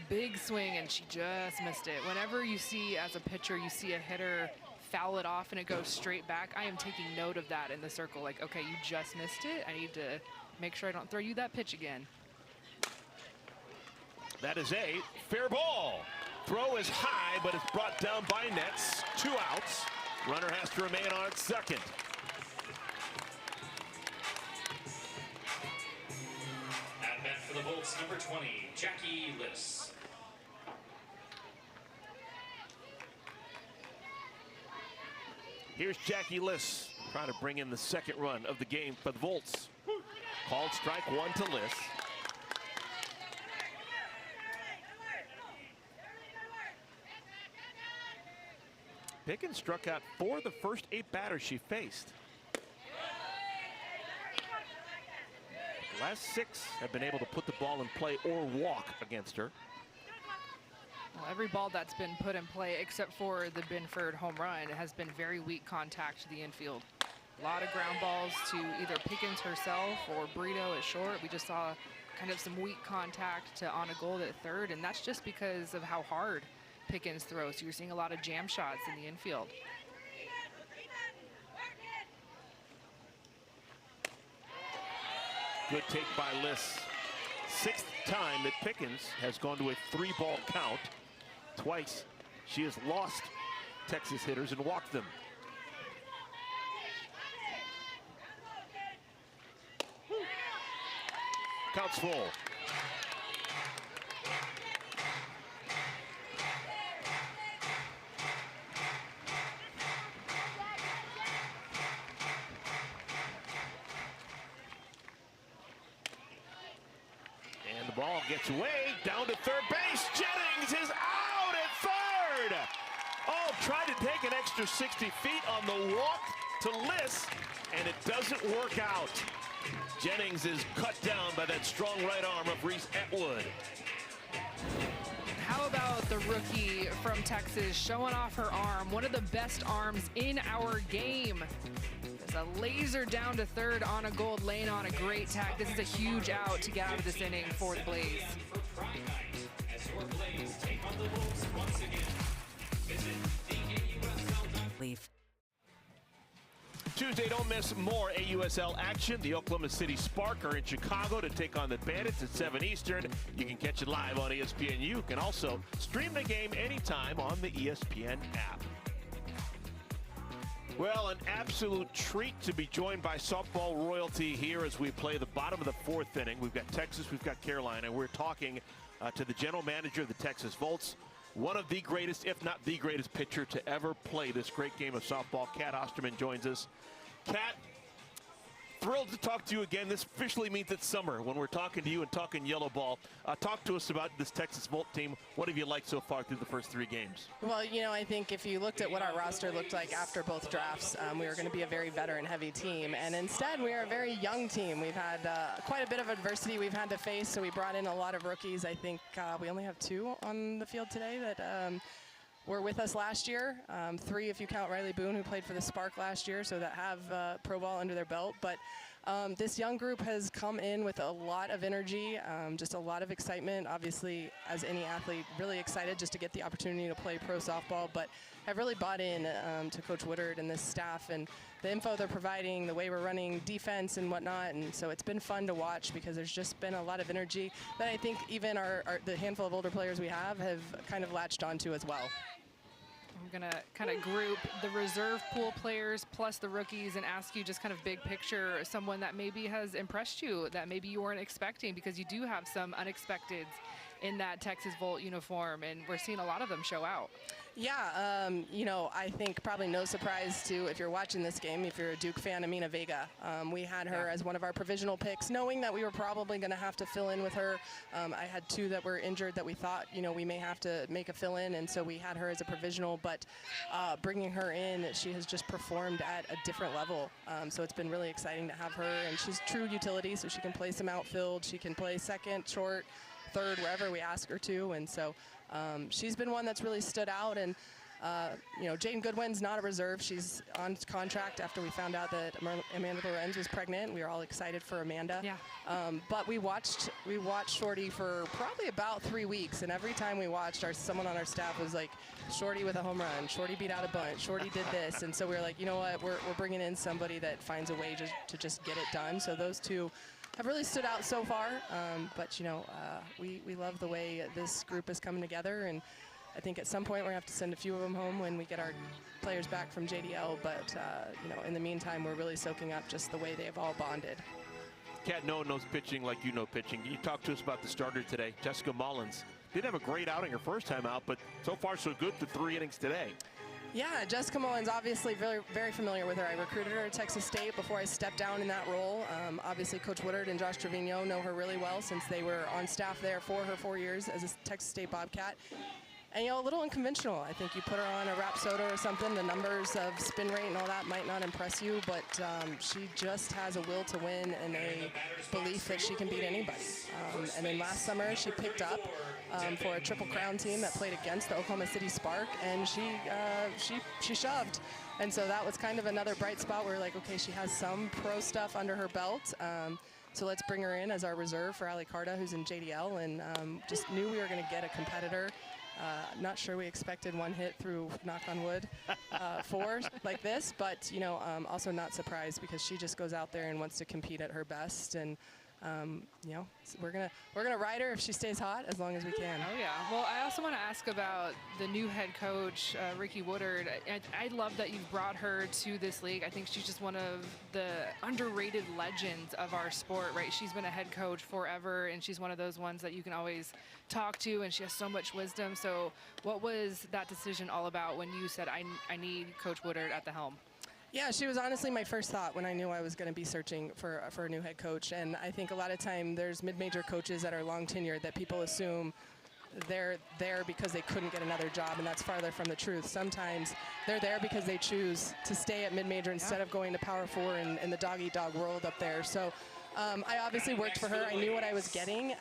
big swing and she just missed it. Whenever you see, as a pitcher, you see a hitter foul it off and it goes straight back, I am taking note of that in the circle. Like, okay, you just missed it. I need to make sure I don't throw you that pitch again. That is a fair ball. Throw is high, but it's brought down by nets. 2 outs. Runner has to remain on at second. At bat for the Bolts, number 20, Jackie Liss. Here's Jackie Liss trying to bring in the second run of the game for the Volts. Called strike 1 to Liss. Pickens struck out 4 of the first 8 batters she faced. The last 6 have been able to put the ball in play or walk against her. Well, every ball that's been put in play, except for the Binford home run, has been very weak contact to the infield. A lot of ground balls to either Pickens herself or Brito at short. We just saw kind of some weak contact to Anna Gold at third, and that's just because of how hard Pickens throws. So you're seeing a lot of jam shots in the infield. Good take by Liss. 6th time that Pickens has gone to a 3-ball count. Twice she has lost Texas hitters and walked them. Counts full. And the ball gets away, down to third base. Jennings is out at third. Oh, tried to take an extra 60 feet on the walk to Liss, and it doesn't work out. Jennings is cut down by that strong right arm of Reese Atwood. How about the rookie from Texas showing off her arm, one of the best arms in our game. There's a laser down to third on a gold lane on a great tack. This is a huge out to get out of this inning for the Blaze. Leave. Tuesday, don't miss more AUSL action. The Oklahoma City Spark are in Chicago to take on the Bandits at 7 Eastern. You can catch it live on ESPN. You can also stream the game anytime on the ESPN app. Well, an absolute treat to be joined by softball royalty here as we play the bottom of the fourth inning. We've got Texas, we've got Carolina. We're talking to the general manager of the Texas Volts, one of the greatest, if not the greatest pitcher to ever play this great game of softball. Kat Osterman joins us. Kat, thrilled to talk to you again. This officially means it's summer when we're talking to you and talking yellow ball. Talk to us about this Texas Volt team. What have you liked so far through the first 3 games? Well, you know, I think if you looked at what our roster looked like after both drafts, we were going to be a very veteran-heavy team. And instead, we are a very young team. We've had quite a bit of adversity we've had to face, so we brought in a lot of rookies. I think we only have 2 on the field today that were with us last year. 3 if you count Riley Boone, who played for the Spark last year, so that have pro ball under their belt. But this young group has come in with a lot of energy, just a lot of excitement. Obviously, as any athlete, really excited just to get the opportunity to play pro softball, but have really bought in to Coach Woodard and this staff and the info they're providing, the way we're running defense and whatnot. And so it's been fun to watch because there's just been a lot of energy that I think even the handful of older players we have kind of latched onto as well. I'm going to kind of group the reserve pool players plus the rookies and ask you just kind of big picture, someone that maybe has impressed you that maybe you weren't expecting, because you do have some unexpecteds in that Texas Volt uniform, and we're seeing a lot of them show out. Yeah, you know, I think probably no surprise to, if you're watching this game, if you're a Duke fan, Amina Vega. We had her as one of our provisional picks, knowing that we were probably going to have to fill in with her. I had 2 that were injured that we thought, you know, we may have to make a fill in, and so we had her as a provisional. But bringing her in, she has just performed at a different level. So it's been really exciting to have her, and she's true utility, so she can play some outfield. She can play second, short, third, wherever we ask her to. And so she's been one that's really stood out. And you know, Jane Goodwin's not a reserve. She's on contract after we found out that Amanda Lorenz was pregnant. We were all excited for Amanda. Yeah. But we watched Shorty for probably about 3 weeks, and every time we watched, someone on our staff was like, Shorty with a home run, Shorty beat out a bunch, Shorty did this. And so we were like, you know what, we're bringing in somebody that finds a way to just get it done. So those 2 have really stood out so far. But, you know, we love the way this group is coming together, and I think at some point we're going to have to send a few of them home when we get our players back from JDL. But, you know, in the meantime, we're really soaking up just the way they've all bonded. Kat, no one knows pitching like you know pitching. You talked to us about the starter today, Jessica Mullins. Didn't have a great outing her first time out, but so far so good through 3 innings today. Yeah, Jessica Mullins, obviously very, very familiar with her. I recruited her at Texas State before I stepped down in that role. Obviously, Coach Woodard and Josh Trevino know her really well since they were on staff there for her 4 years as a Texas State Bobcat. And, you know, a little unconventional. I think you put her on a Rapsodo or something, the numbers of spin rate and all that might not impress you, but she just has a will to win and a belief that she can beat anybody. And then last summer, she picked up for a Triple Crown team that played against the Oklahoma City Spark, and she shoved. And so that was kind of another bright spot where, like, okay, she has some pro stuff under her belt. So let's bring her in as our reserve for Ali Carta, who's in JDL, and just knew we were going to get a competitor. Not sure we expected 1 hit through, knock on wood, 4 like this, but, you know, also not surprised because she just goes out there and wants to compete at her best. And you know, we're gonna ride her if she stays hot as long as we can. Oh yeah. Well, I also want to ask about the new head coach, Ricky Woodard. I love that you've brought her to this league. I think she's just one of the underrated legends of our sport, right? She's been a head coach forever, and she's one of those ones that you can always talk to, and she has so much wisdom. So what was that decision all about when you said, I need Coach Woodard at the helm? Yeah, she was honestly my first thought when I knew I was going to be searching for a new head coach. And I think a lot of time there's mid-major coaches that are long tenured that people assume they're there because they couldn't get another job, and that's farther from the truth. Sometimes they're there because they choose to stay at mid-major instead of going to Power 4 and the dog-eat-dog world up there. So I obviously worked for her. I knew what I was getting.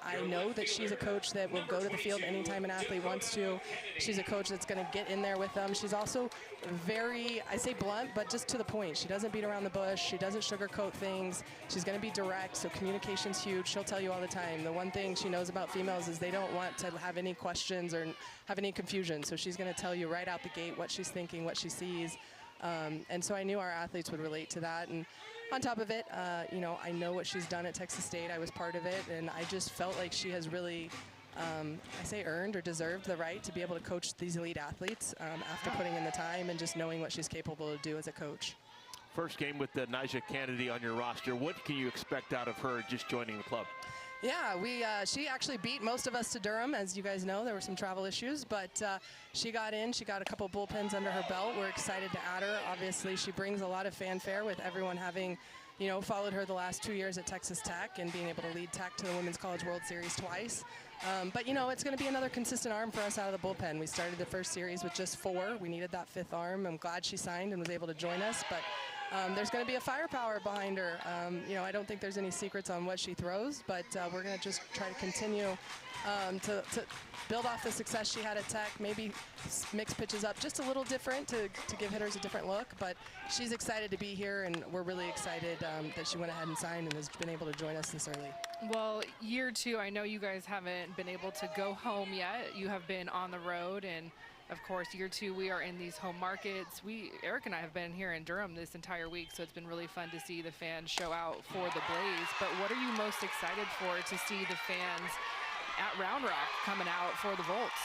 I know that she's a coach that will go to the field anytime an athlete wants to. She's a coach that's going to get in there with them. She's also very, I say blunt, but just to the point. She doesn't beat around the bush. She doesn't sugarcoat things. She's going to be direct, so communication's huge. She'll tell you all the time. The one thing she knows about females is they don't want to have any questions or have any confusion. So she's going to tell you right out the gate what she's thinking, what she sees. And so I knew our athletes would relate to that. And on top of it, you know, I know what she's done at Texas State. I was part of it, and I just felt like she has really, I say earned or deserved the right to be able to coach these elite athletes after putting in the time and just knowing what she's capable to do as a coach. First game with Nyjah Kennedy on your roster. What can you expect out of her just joining the club? Yeah, she actually beat most of us to Durham. As you guys know, there were some travel issues, but she got in. She got a couple bullpens under her belt. We're excited to add her. Obviously, she brings a lot of fanfare with everyone having, you know, followed her the last 2 years at Texas Tech and being able to lead Tech to the Women's College World Series twice. But, you know, it's going to be another consistent arm for us out of the bullpen. We started the first series with just 4. We needed that 5th arm. I'm glad she signed and was able to join us, but there's going to be a firepower behind her. You know, I don't think there's any secrets on what she throws, but we're going to just try to continue to build off the success she had at Tech, maybe mix pitches up just a little different to give hitters a different look. But she's excited to be here, and we're really excited that she went ahead and signed and has been able to join us this early. Well, year 2, I know you guys haven't been able to go home yet. You have been on the road, and of course, year 2, we are in these home markets. Eric and I have been here in Durham this entire week, so it's been really fun to see the fans show out for the Blaze. But what are you most excited for to see the fans at Round Rock coming out for the Volts?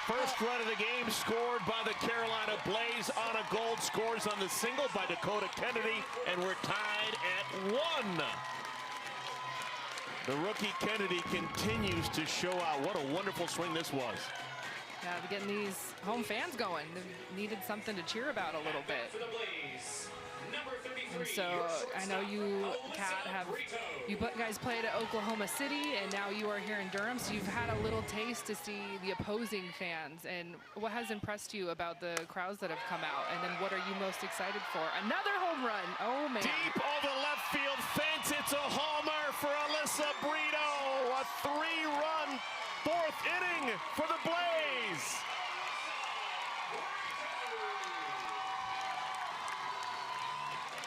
First run of the game scored by the Carolina Blaze. Anna Gold scores on the single by Dakota Kennedy, and we're tied at 1. The rookie Kennedy continues to show out. What a wonderful swing this was. Yeah, getting these home fans going. They needed something to cheer about a little bit. And so I know you, Kat, guys played at Oklahoma City, and now you are here in Durham, so you've had a little taste to see the opposing fans. And what has impressed you about the crowds that have come out? And then what are you most excited for? Another home run. Oh, man. Deep over left field fence. It's a homer for Alyssa Brito. A 3-run 4th inning for the Blaze.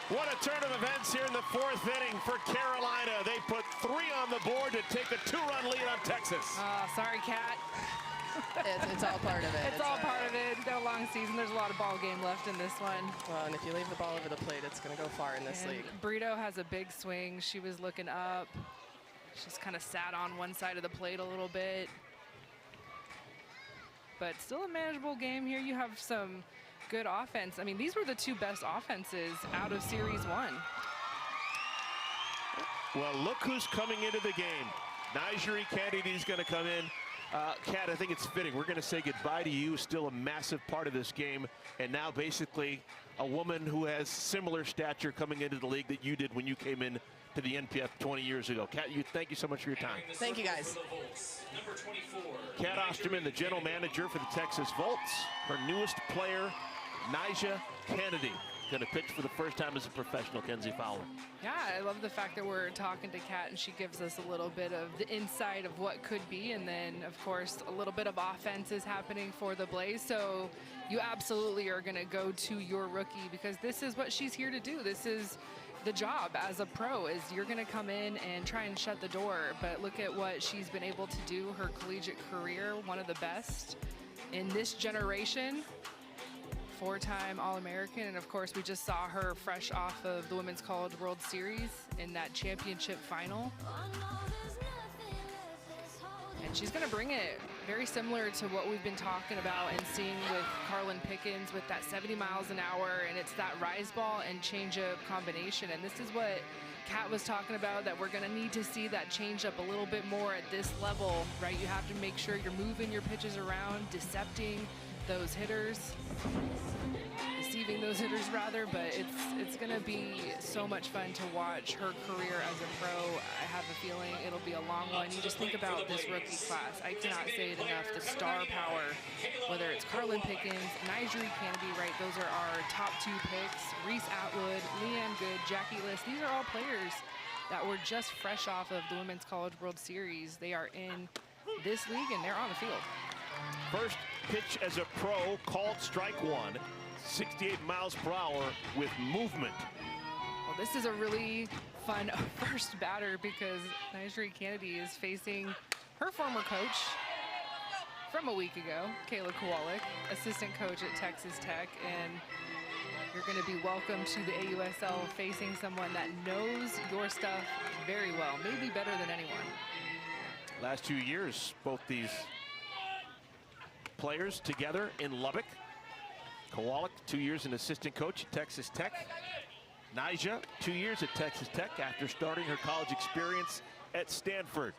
What a turn of events here in the 4th inning for Carolina. They put 3 on the board to take a 2-run lead on Texas. Sorry, Kat. It's all part of it. It's all part of it. It's got a long season. There's a lot of ball game left in this one. Well, and if you leave the ball over the plate, it's going to go far in this league. Brito has a big swing. She was looking up. She's kind of sat on one side of the plate a little bit. But still a manageable game here. You have some good offense. I mean, these were the 2 best offenses out of Series 1. Well, look who's coming into the game. Nyjah Kennedy's going to come in. Kat, I think it's fitting. We're going to say goodbye to you, still a massive part of this game, and now basically a woman who has similar stature coming into the league that you did when you came in to the NPF 20 years ago. Kat, thank you so much for your time. Thank you, guys. Kat Osterman, the general manager for the Texas Volts. Her newest player, Nyjah Kennedy, going to pitch for the first time as a professional. Kenzie Fowler. Yeah, I love the fact that we're talking to Kat and she gives us a little bit of the insight of what could be, and then of course a little bit of offense is happening for the Blaze. So you absolutely are going to go to your rookie because this is what she's here to do. This is the job as a pro, is you're going to come in and try and shut the door. But look at what she's been able to do, her collegiate career, one of the best in this generation. 4-time All-American, and of course we just saw her fresh off of the Women's College World Series in that championship final. And she's going to bring it very similar to what we've been talking about and seeing with Carlin Pickens with that 70 miles an hour, and it's that rise ball and changeup combination. And this is what Kat was talking about, that we're going to need to see that changeup a little bit more at this level, right? You have to make sure you're moving your pitches around, decepting those hitters, deceiving receiving those hitters rather, but it's going to be so much fun to watch her career as a pro. I have a feeling it'll be a long one. You just think about this rookie class. I cannot say it enough. The star power, whether it's Carlin Pickens, Nigeri Kennedy, right? Those are our top 2 picks. Reese Atwood, Leanne Good, Jackie List. These are all players that were just fresh off of the Women's College World Series. They are in this league and they're on the field. First pitch as a pro, called strike 1, 68 miles per hour with movement. Well, this is a really fun first batter because Nigeri Kennedy is facing her former coach from a week ago, Kayla Kowalik, assistant coach at Texas Tech, and you're going to be welcome to the AUSL facing someone that knows your stuff very well, maybe better than anyone. Last 2 years, both these players together in Lubbock. Kowalik, 2 years an assistant coach at Texas Tech. Nyjah, 2 years at Texas Tech after starting her college experience at Stanford.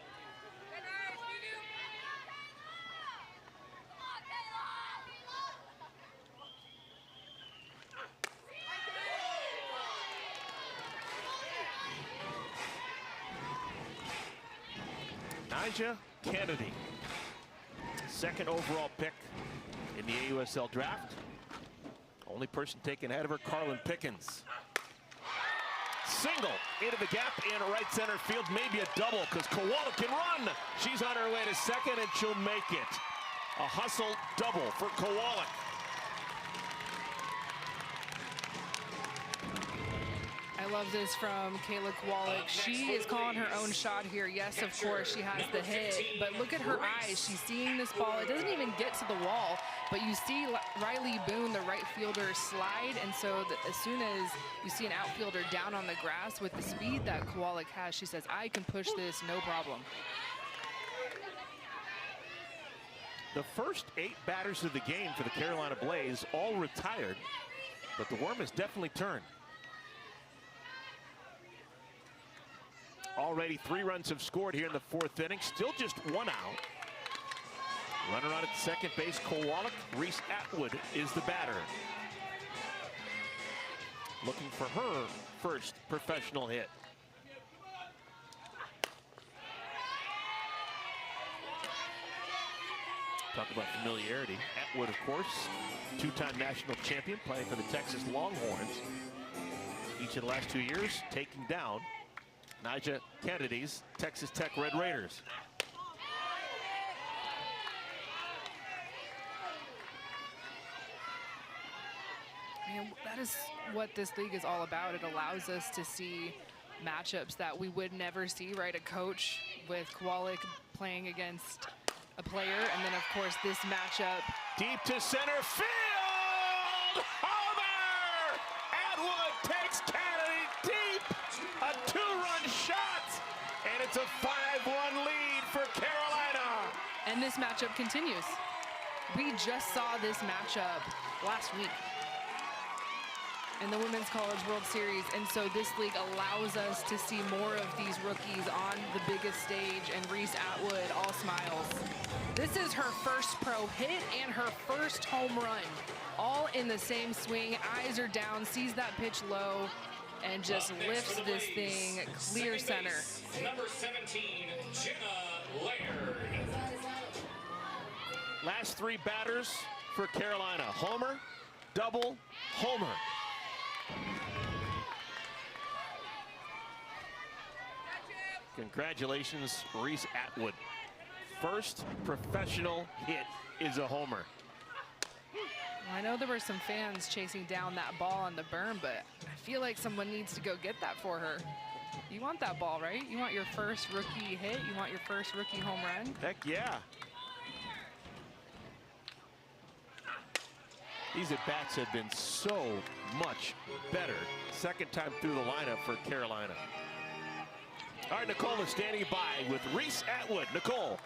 Nyjah Kennedy, second overall pick in the AUSL draft. Only person taken ahead of her, Carlin Pickens. Single into the gap in right center field, maybe a double because Kowalik can run. She's on her way to second and she'll make it. A hustle double for Kowalik. I love this from Kayla Kowalik. She is calling her own shot here. Yes, of course, she has the hit, but look at her eyes. She's seeing this ball. It doesn't even get to the wall, but you see Riley Boone, the right fielder, slide, and so as soon as you see an outfielder down on the grass with the speed that Kowalik has, she says, I can push this, no problem. The first 8 batters of the game for the Carolina Blaze all retired, but the worm has definitely turned. Already 3 runs have scored here in the 4th inning. Still just 1 out. Runner on at second base, Kowalik. Reese Atwood is the batter. Looking for her first professional hit. Talk about familiarity. Atwood, of course, 2-time national champion, playing for the Texas Longhorns. Each of the last 2 years, taking down Nyjah Kennedy's Texas Tech Red Raiders. And that is what this league is all about. It allows us to see matchups that we would never see, right? A coach with Kowalik playing against a player, and then of course this matchup. Deep to center field! Homer! Atwood takes Kennedy deep! A 2-run shot! And it's a 5-1 lead for Carolina! And this matchup continues. We just saw this matchup last week in the Women's College World Series, and so this league allows us to see more of these rookies on the biggest stage, and Reese Atwood all smiles. This is her first pro hit and her first home run, all in the same swing. Eyes are down, sees that pitch low, and just lifts this thing clear center. Number 17, Jenna Laird. Last 3 batters for Carolina. Homer, double, homer. Congratulations, Reese Atwood. First professional hit is a homer. I know there were some fans chasing down that ball on the berm, but I feel like someone needs to go get that for her. You want that ball, right? You want your first rookie hit? You want your first rookie home run? Heck yeah. These at-bats have been so much better. Second time through the lineup for Carolina. All right, Nicole is standing by with Reese Atwood. Nicole.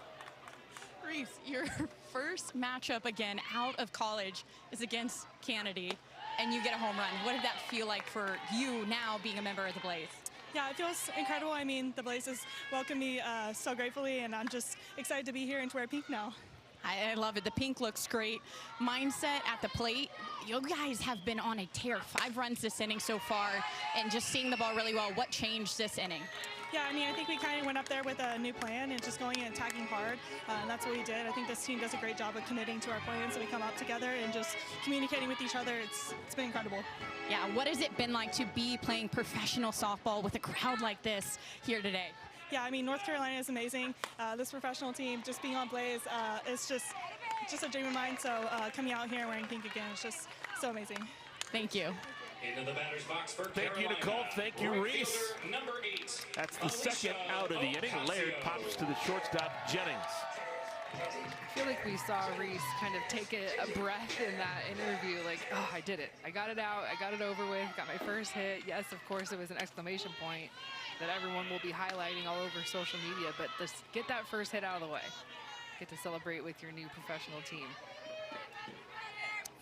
Reese, your first matchup again out of college is against Kennedy, and you get a home run. What did that feel like for you now being a member of the Blaze? Yeah, it feels incredible. I mean, the Blazers welcomed me so gratefully, and I'm just excited to be here and to wear pink now. I love it. The pink looks great. Mindset at the plate. You guys have been on a tear. 5 runs this inning so far, and just seeing the ball really well. What changed this inning? Yeah, I mean, I think we kind of went up there with a new plan and just going in and attacking hard. And that's what we did. I think this team does a great job of committing to our plans, and we come up together and just communicating with each other. It's been incredible. Yeah, what has it been like to be playing professional softball with a crowd like this here today? Yeah, I mean, North Carolina is amazing. This professional team, just being on Blaze, it's just a dream of mine. So coming out here and wearing pink again, it's just so amazing. Thank you. Into the batter's box for Thank you, Nicole. Thank you, Reese. Number 8. That's the second out of the inning. Laird pops to the shortstop, Jennings. I feel like we saw Reese kind of take a breath in that interview, like, oh, I did it. I got it out. I got it over with. Got my first hit. Yes, of course, it was an exclamation point that everyone will be highlighting all over social media, but just get that first hit out of the way. Get to celebrate with your new professional team.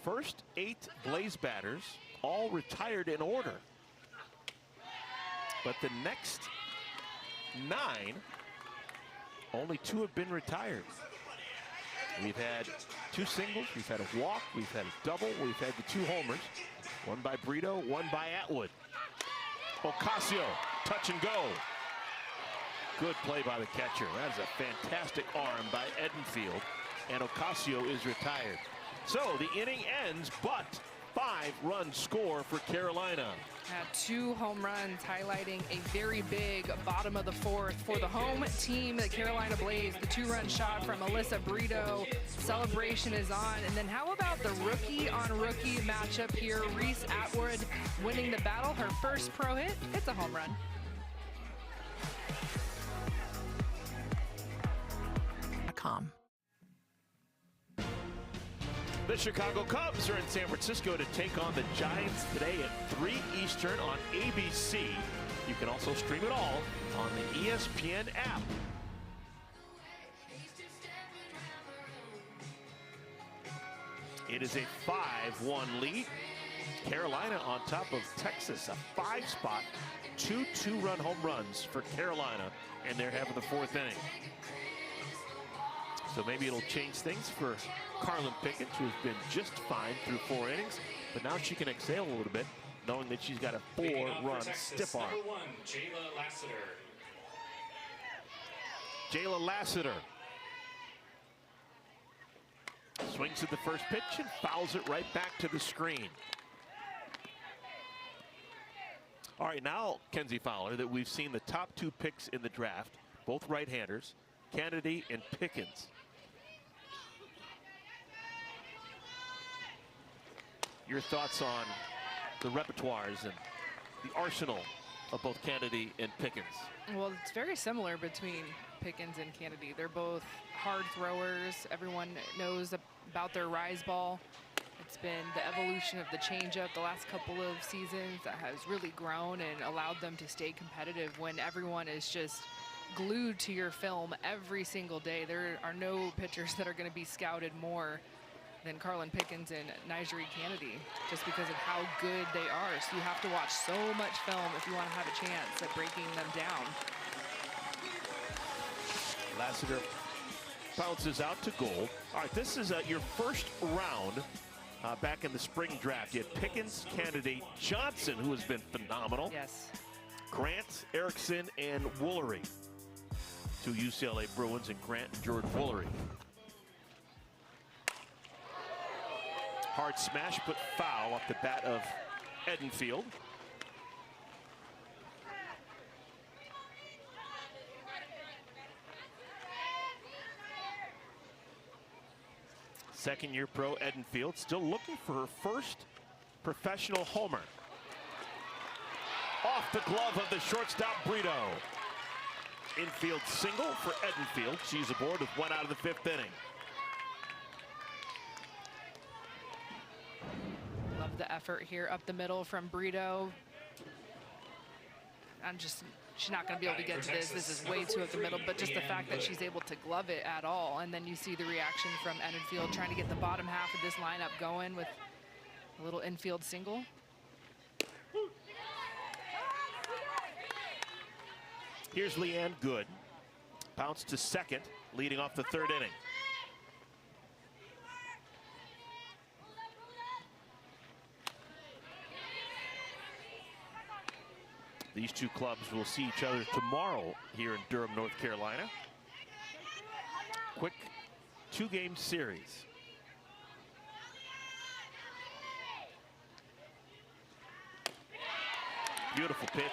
First 8 Blaze batters, all retired in order. But the next 9, only 2 have been retired. We've had 2 singles, we've had a walk, we've had a double, we've had the 2 homers. One by Brito, one by Atwood. Ocasio, touch and go. Good play by the catcher. That is a fantastic arm by Edenfield, and Ocasio is retired. So the inning ends, but 5-run score for Carolina. 2 home runs, highlighting a very big bottom of the 4th for the home team, the Carolina Blaze. The 2-run shot from Alyssa Brito. Celebration is on. And then how about the rookie-on-rookie matchup here? Reese Atwood winning the battle. Her first pro hit. It's a home run. The Chicago Cubs are in San Francisco to take on the Giants today at 3 Eastern on ABC. You can also stream it all on the ESPN app. It is a 5-1 lead. Carolina on top of Texas, a 5-spot, 2 2-run home runs for Carolina, and they're having the 4th inning. So maybe it'll change things for Carlin Pickens, who has been just fine through 4 innings, but now she can exhale a little bit, knowing that she's got a 4-run stiff arm. Number 1, Jayla Lassiter. Jayla Lassiter swings at the first pitch and fouls it right back to the screen. All right, now, Kenzie Fowler, that we've seen the top 2 picks in the draft, both right-handers, Kennedy and Pickens. Your thoughts on the repertoires and the arsenal of both Kennedy and Pickens? Well, it's very similar between Pickens and Kennedy. They're both hard throwers. Everyone knows about their rise ball. It's been the evolution of the changeup the last couple of seasons that has really grown and allowed them to stay competitive when everyone is just glued to your film every single day. There are no pitchers that are going to be scouted more than Carlin Pickens and Nigeri Kennedy, just because of how good they are. So you have to watch so much film if you want to have a chance at breaking them down. Lassiter bounces out to goal. All right, this is your first round back in the spring draft. You had Pickens, Kennedy, Johnson, who has been phenomenal. Yes. Grant, Erickson, and Woolery. 2 UCLA Bruins, and Grant and George Woolery. Hard smash, but foul off the bat of Edenfield. Second-year pro Edenfield still looking for her first professional homer. Off the glove of the shortstop, Brito. Infield single for Edenfield. She's aboard with 1 out of the 5th inning. Love the effort here up the middle from Brito. She's not going to be able to get to this. This is way too up the middle, but just the fact that she's able to glove it at all. And then you see the reaction from Edenfield trying to get the bottom half of this lineup going with a little infield single. Here's Leanne Good. Bounced to second, leading off the 3rd inning. These two clubs will see each other tomorrow here in Durham, North Carolina. Quick two-game series. Beautiful pitch.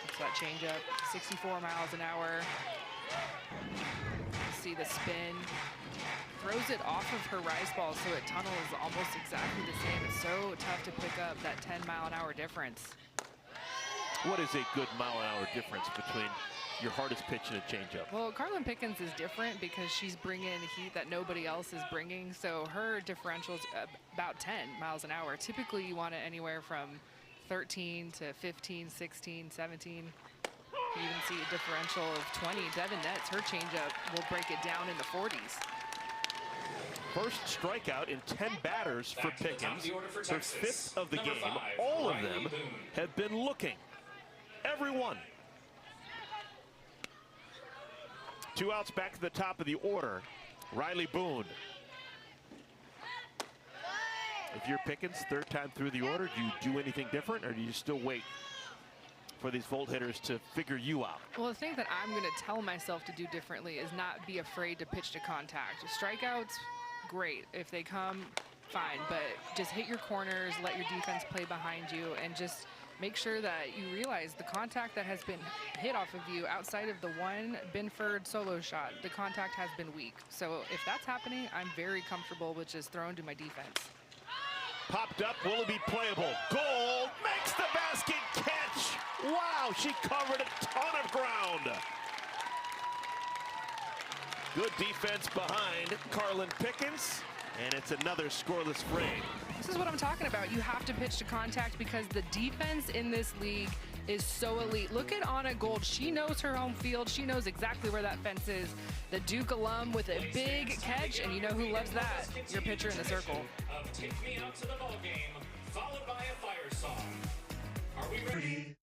It's that changeup, 64 miles an hour. You see the spin. Throws it off of her rise ball so it tunnels almost exactly the same. It's so tough to pick up that 10-mile-an-hour difference. What is a good mile-an-hour difference between your hardest pitch and a changeup? Well, Carlin Pickens is different because she's bringing heat that nobody else is bringing. So her differential's about 10 miles an hour. Typically, you want it anywhere from 13 to 15, 16, 17. You even see a differential of 20. Devin Netz, her changeup will break it down in the 40s. First strikeout in 10 batters for Pickens. Her fifth of the game. All of them have been looking. Every one. 2 outs back to the top of the order. Riley Boone. If you're Pickens, third time through the order, do you do anything different, or do you still wait for these Volt hitters to figure you out? Well, the thing that I'm going to tell myself to do differently is not be afraid to pitch to contact. Strikeouts, great. If they come, fine. But just hit your corners, let your defense play behind you, and just make sure that you realize the contact that has been hit off of you outside of the one Binford solo shot, the contact has been weak. So if that's happening, I'm very comfortable with just throwing to my defense. Popped up, will it be playable? Gold makes the basket catch. Wow, she covered a ton of ground. Good defense behind Carlin Pickens, and it's another scoreless frame. This is what I'm talking about. You have to pitch to contact because the defense in this league is so elite. Look at Anna Gold. She knows her home field. She knows exactly where that fence is. The Duke alum with a big catch, and you know who loves that? Your pitcher in the circle. Take me out to the ball game, followed by a fire song. Are we ready?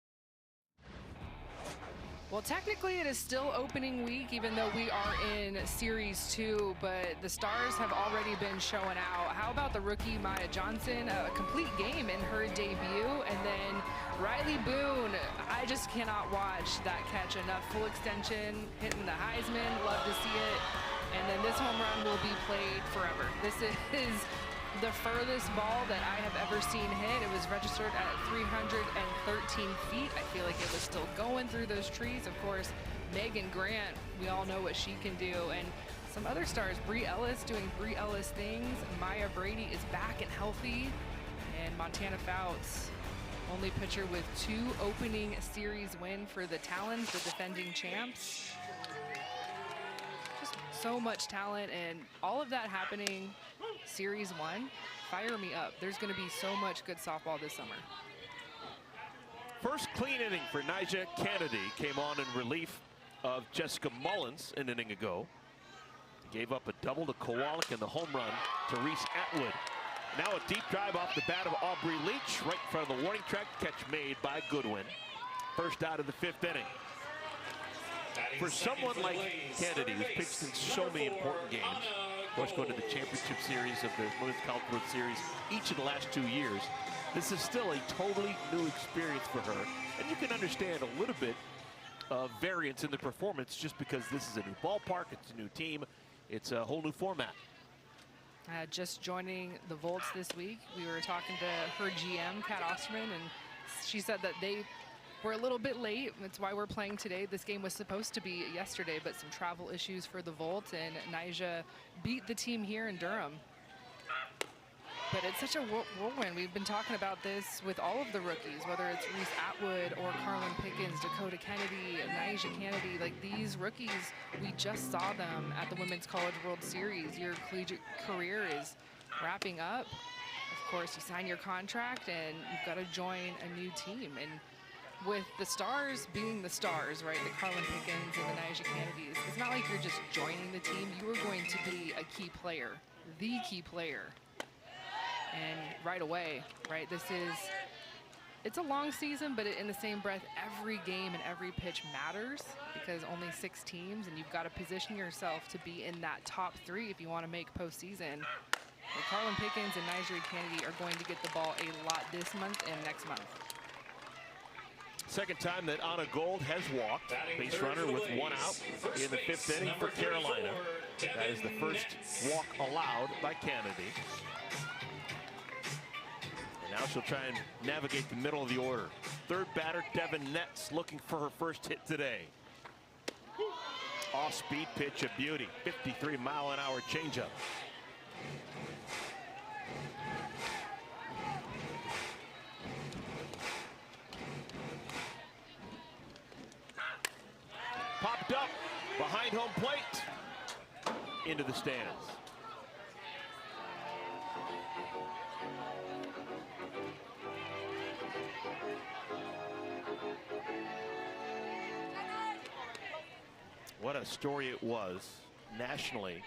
Well, technically it is still opening week, even though we are in Series 2, but the stars have already been showing out. How about the rookie Maya Johnson? A complete game in her debut. And then Riley Boone, I just cannot watch that catch enough. Full extension, hitting the Heisman, love to see it. And then this home run will be played forever. This is the furthest ball that I have ever seen hit. It was registered at 313 feet. I feel like it was still going through those trees. Of course, Megan Grant, we all know what she can do. And some other stars, Bree Ellis doing Bree Ellis things. Maya Brady is back and healthy. And Montana Fouts, only pitcher with 2 opening series win for the Talons, the defending champs. Just so much talent, and all of that happening Series 1, fire me up. There's going to be so much good softball this summer. First clean inning for Nyjah Kennedy came on in relief of Jessica Mullins an inning ago. Gave up a double to Kowalik and the home run to Reese Atwood. Now a deep drive off the bat of Aubrey Leach right in front of the warning track. Catch made by Goodwin. First out of the 5th inning. For someone like Kennedy, who's pitched in so many important games, of course going to the championship series of the Women's College World Series each of the last 2 years, this is still a totally new experience for her. And you can understand a little bit of variance in the performance just because this is a new ballpark, it's a new team, it's a whole new format. Just joining the Volts this week, we were talking to her GM, Kat Osterman, and she said that they were a little bit late. That's why we're playing today. This game was supposed to be yesterday, but some travel issues for the Volt, and Nyjah beat the team here in Durham. But it's such a whirlwind. We've been talking about this with all of the rookies, whether it's Reese Atwood or Carlin Pickens, Dakota Kennedy, Nyjah Kennedy. Like, these rookies, we just saw them at the Women's College World Series. Your collegiate career is wrapping up. Of course, you sign your contract and you've got to join a new team. And with the stars being the stars, right, the Carlin Pickens and the Nyjah Kennedys, it's not like you're just joining the team. You are going to be a key player, the key player. And right away, right, it's a long season, but in the same breath, every game and every pitch matters because only 6 teams, and you've got to position yourself to be in that top 3 if you want to make postseason. Well, Carlin Pickens and Nyjah Kennedy are going to get the ball a lot this month and next month. Second time that Anna Gold has walked. Base runner with one out in the 5th inning for Carolina. That is the first walk allowed by Kennedy. And now she'll try and navigate the middle of the order. Third batter, Devin Netz, looking for her first hit today. Off-speed pitch, a beauty. 53-mile-an-hour changeup. Popped up behind home plate into the stands. What a story it was nationally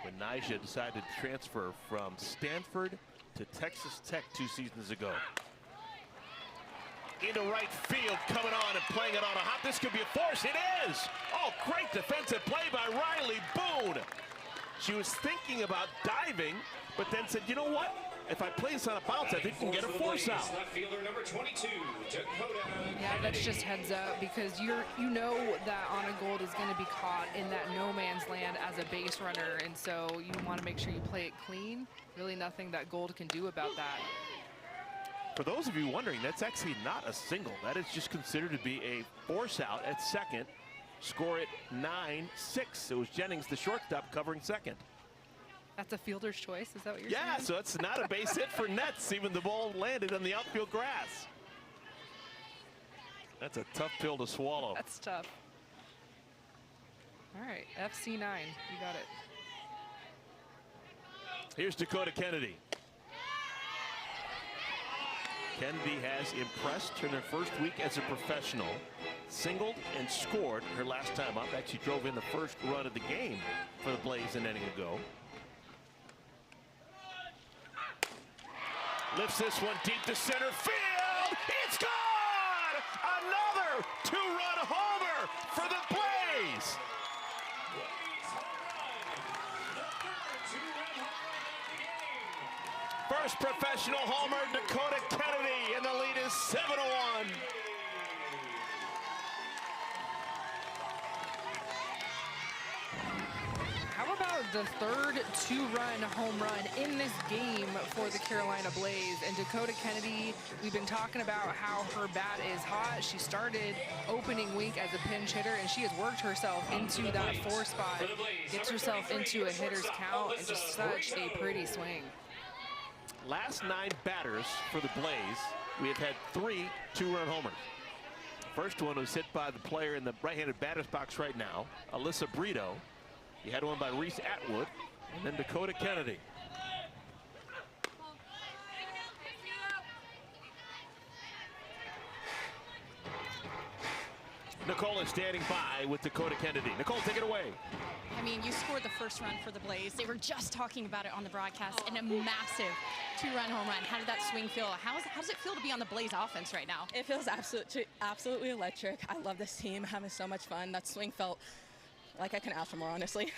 when Nyjah decided to transfer from Stanford to Texas Tech 2 seasons ago. Into right field, coming on and playing it on a hop. This could be a force. It is! Oh, great defensive play by Riley Boone. She was thinking about diving, but then said, you know what? If I play this on a bounce, I think we can get a force out. Left fielder number 22, Dakota. Yeah, that's just heads up because you know that Anna Gold is going to be caught in that no man's land as a base runner, and so you want to make sure you play it clean. Really nothing that Gold can do about that. For those of you wondering, that's actually not a single. That is just considered to be a force out at second. Score it 9-6. It was Jennings, the shortstop, covering second. That's a fielder's choice, is that what you're saying? Yeah, so it's not a base hit for Netz, even the ball landed on the outfield grass. That's a tough pill to swallow. That's tough. All right, FC9, you got it. Here's Dakota Kennedy. Kennedy has impressed in her first week as a professional. Singled and scored her last time up. Actually drove in the first run of the game for the Blaze an inning ago. Lifts this one deep to center field. It's gone! Another two-run homer for the Blaze. First professional homer, Dakota Kennedy, and the lead is 7-1. How about the third two-run home run in this game for the Carolina Blaze? And Dakota Kennedy, we've been talking about how her bat is hot. She started opening week as a pinch hitter, and she has worked herself into that 4 spot, gets herself into a hitter's count, and just such a pretty swing. Last 9 batters for the Blaze, we have had 3 two-run homers. First one was hit by the player in the right-handed batter's box right now, Alyssa Brito. You had one by Reese Atwood, and then Dakota Kennedy. Nicole is standing by with Dakota Kennedy. Nicole, take it away. I mean, you scored the first run for the Blaze. They were just talking about it on the broadcast, and a massive two-run home run. How did that swing feel? How does it feel to be on the Blaze offense right now? It feels absolutely electric. I love this team, having so much fun. That swing felt like I can ask for more, honestly.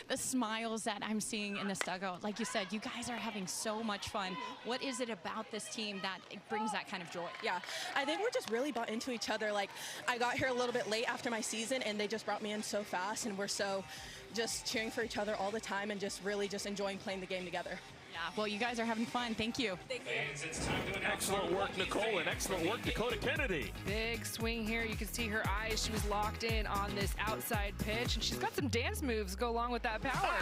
The smiles that I'm seeing in this dugout, like you said, you guys are having so much fun. What is it about this team that it brings that kind of joy? Yeah, I think we're just really bought into each other. Like, I got here a little bit late after my season, and they just brought me in so fast, and we're so just cheering for each other all the time and just really just enjoying playing the game together. Yeah, well, you guys are having fun. Thank you. Fans, it's time to announce Excellent work, Nicole, and excellent work, Dakota Kennedy. Big swing here. You can see her eyes. She was locked in on this outside pitch, and she's got some dance moves to go along with that power.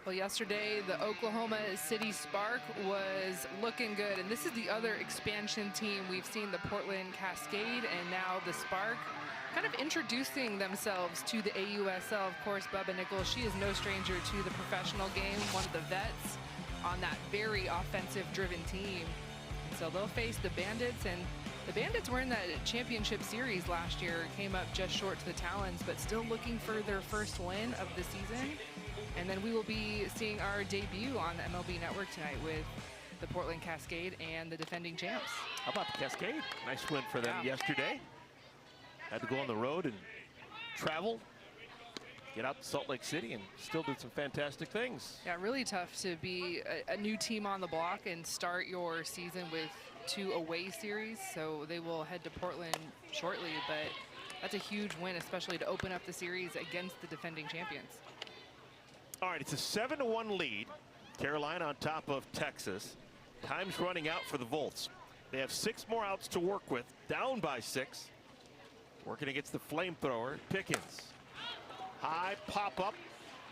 Well, yesterday, the Oklahoma City Spark was looking good, and this is the other expansion team. We've seen the Portland Cascade and now the Spark kind of introducing themselves to the AUSL. Of course, Bubba Nichols, she is no stranger to the professional game, one of the vets on that very offensive-driven team. So they'll face the Bandits, and the Bandits were in that championship series last year, came up just short to the Talons, but still looking for their first win of the season. And then we will be seeing our debut on the MLB Network tonight with the Portland Cascade and the defending champs. How about the Cascade? Nice win for them yesterday. Had to go on the road and travel get out to Salt Lake City and still do some fantastic things. Yeah, really tough to be a new team on the block and start your season with 2 away series. So they will head to Portland shortly, but that's a huge win, especially to open up the series against the defending champions. All right, it's a 7-1 lead. Carolina on top of Texas. Time's running out for the Volts. They have 6 more outs to work with, down by 6. Working against the flamethrower, Pickens. High pop-up,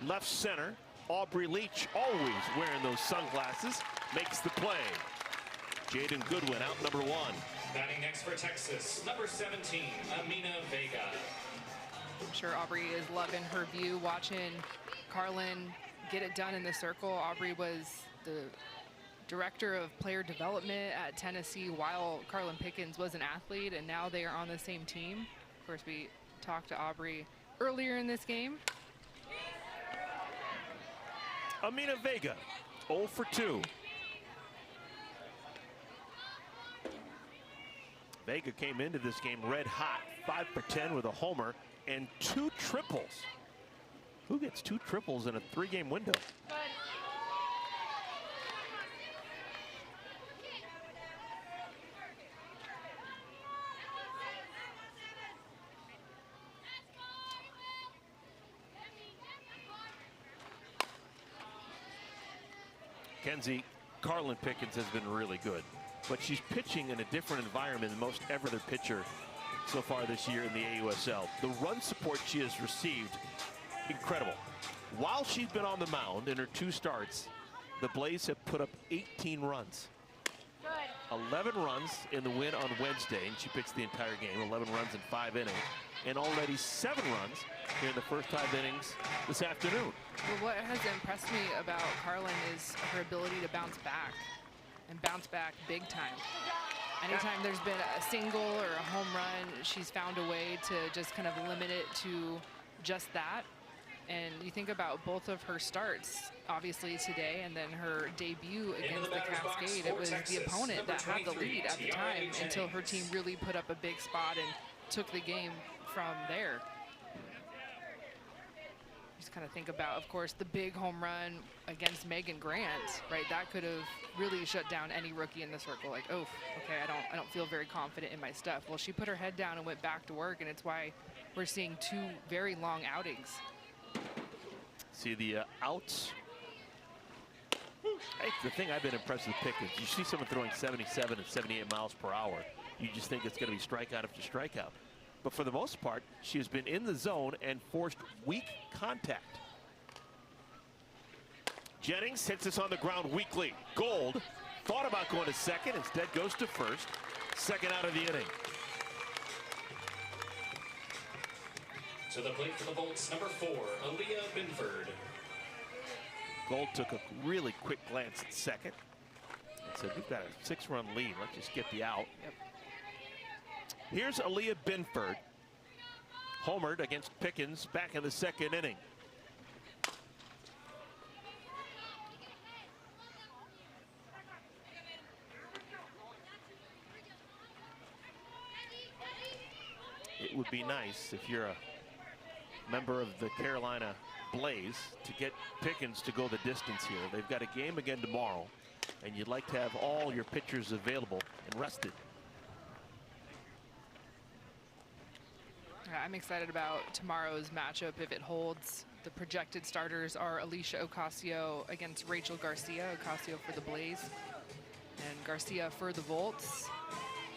left center. Aubrey Leach, always wearing those sunglasses, makes the play. Jaden Goodwin out number 1. Batting next for Texas, number 17, Amina Vega. I'm sure Aubrey is loving her view, watching Carlin get it done in the circle. Aubrey was the director of player development at Tennessee while Carlin Pickens was an athlete, and now they are on the same team. Of course, we talked to Aubrey earlier in this game. Amina Vega, 0 for 2. Vega came into this game red hot, 5 for 10 with a homer and 2 triples. Who gets 2 triples in a 3-game window? Kenzie, Carlin Pickens has been really good, but she's pitching in a different environment than most every other pitcher so far this year in the AUSL. The run support she has received, incredible. While she's been on the mound in her 2 starts, the Blaze have put up 18 runs. 11 runs in the win on Wednesday, and she pitched the entire game. 11 runs in 5 innings, and already 7 runs here in the first 5 innings this afternoon. Well, what has impressed me about Carlin is her ability to bounce back, and bounce back big time. Anytime there's been a single or a home run, she's found a way to just kind of limit it to just that. And you think about both of her starts, obviously today, and then her debut against the Cascade. It was the opponent that had the lead at the time until her team really put up a big spot and took the game from there. Just kind of think about, of course, the big home run against Megan Grant, right? That could have really shut down any rookie in the circle. Like, oh, okay, I don't feel very confident in my stuff. Well, she put her head down and went back to work, and it's why we're seeing 2 very long outings. See the outs. Hey, the thing I've been impressed with Pickens, you see someone throwing 77 and 78 miles per hour, you just think it's going to be strikeout after strikeout. But for the most part, she has been in the zone and forced weak contact. Jennings hits this on the ground weakly. Gold thought about going to second, instead goes to first. Second out of the inning. To the plate for the Bolts, number 4, Aaliyah Binford. Gold took a really quick glance at second and said, we've got a 6-run lead. Let's just get the out. Yep. Here's Aaliyah Binford, homered against Pickens back in the 2nd inning. It would be nice if you're a member of the Carolina Blaze to get Pickens to go the distance here. They've got a game again tomorrow, and you'd like to have all your pitchers available and rested. I'm excited about tomorrow's matchup if it holds. The projected starters are Alicia Ocasio against Rachel Garcia. Ocasio for the Blaze and Garcia for the Volts.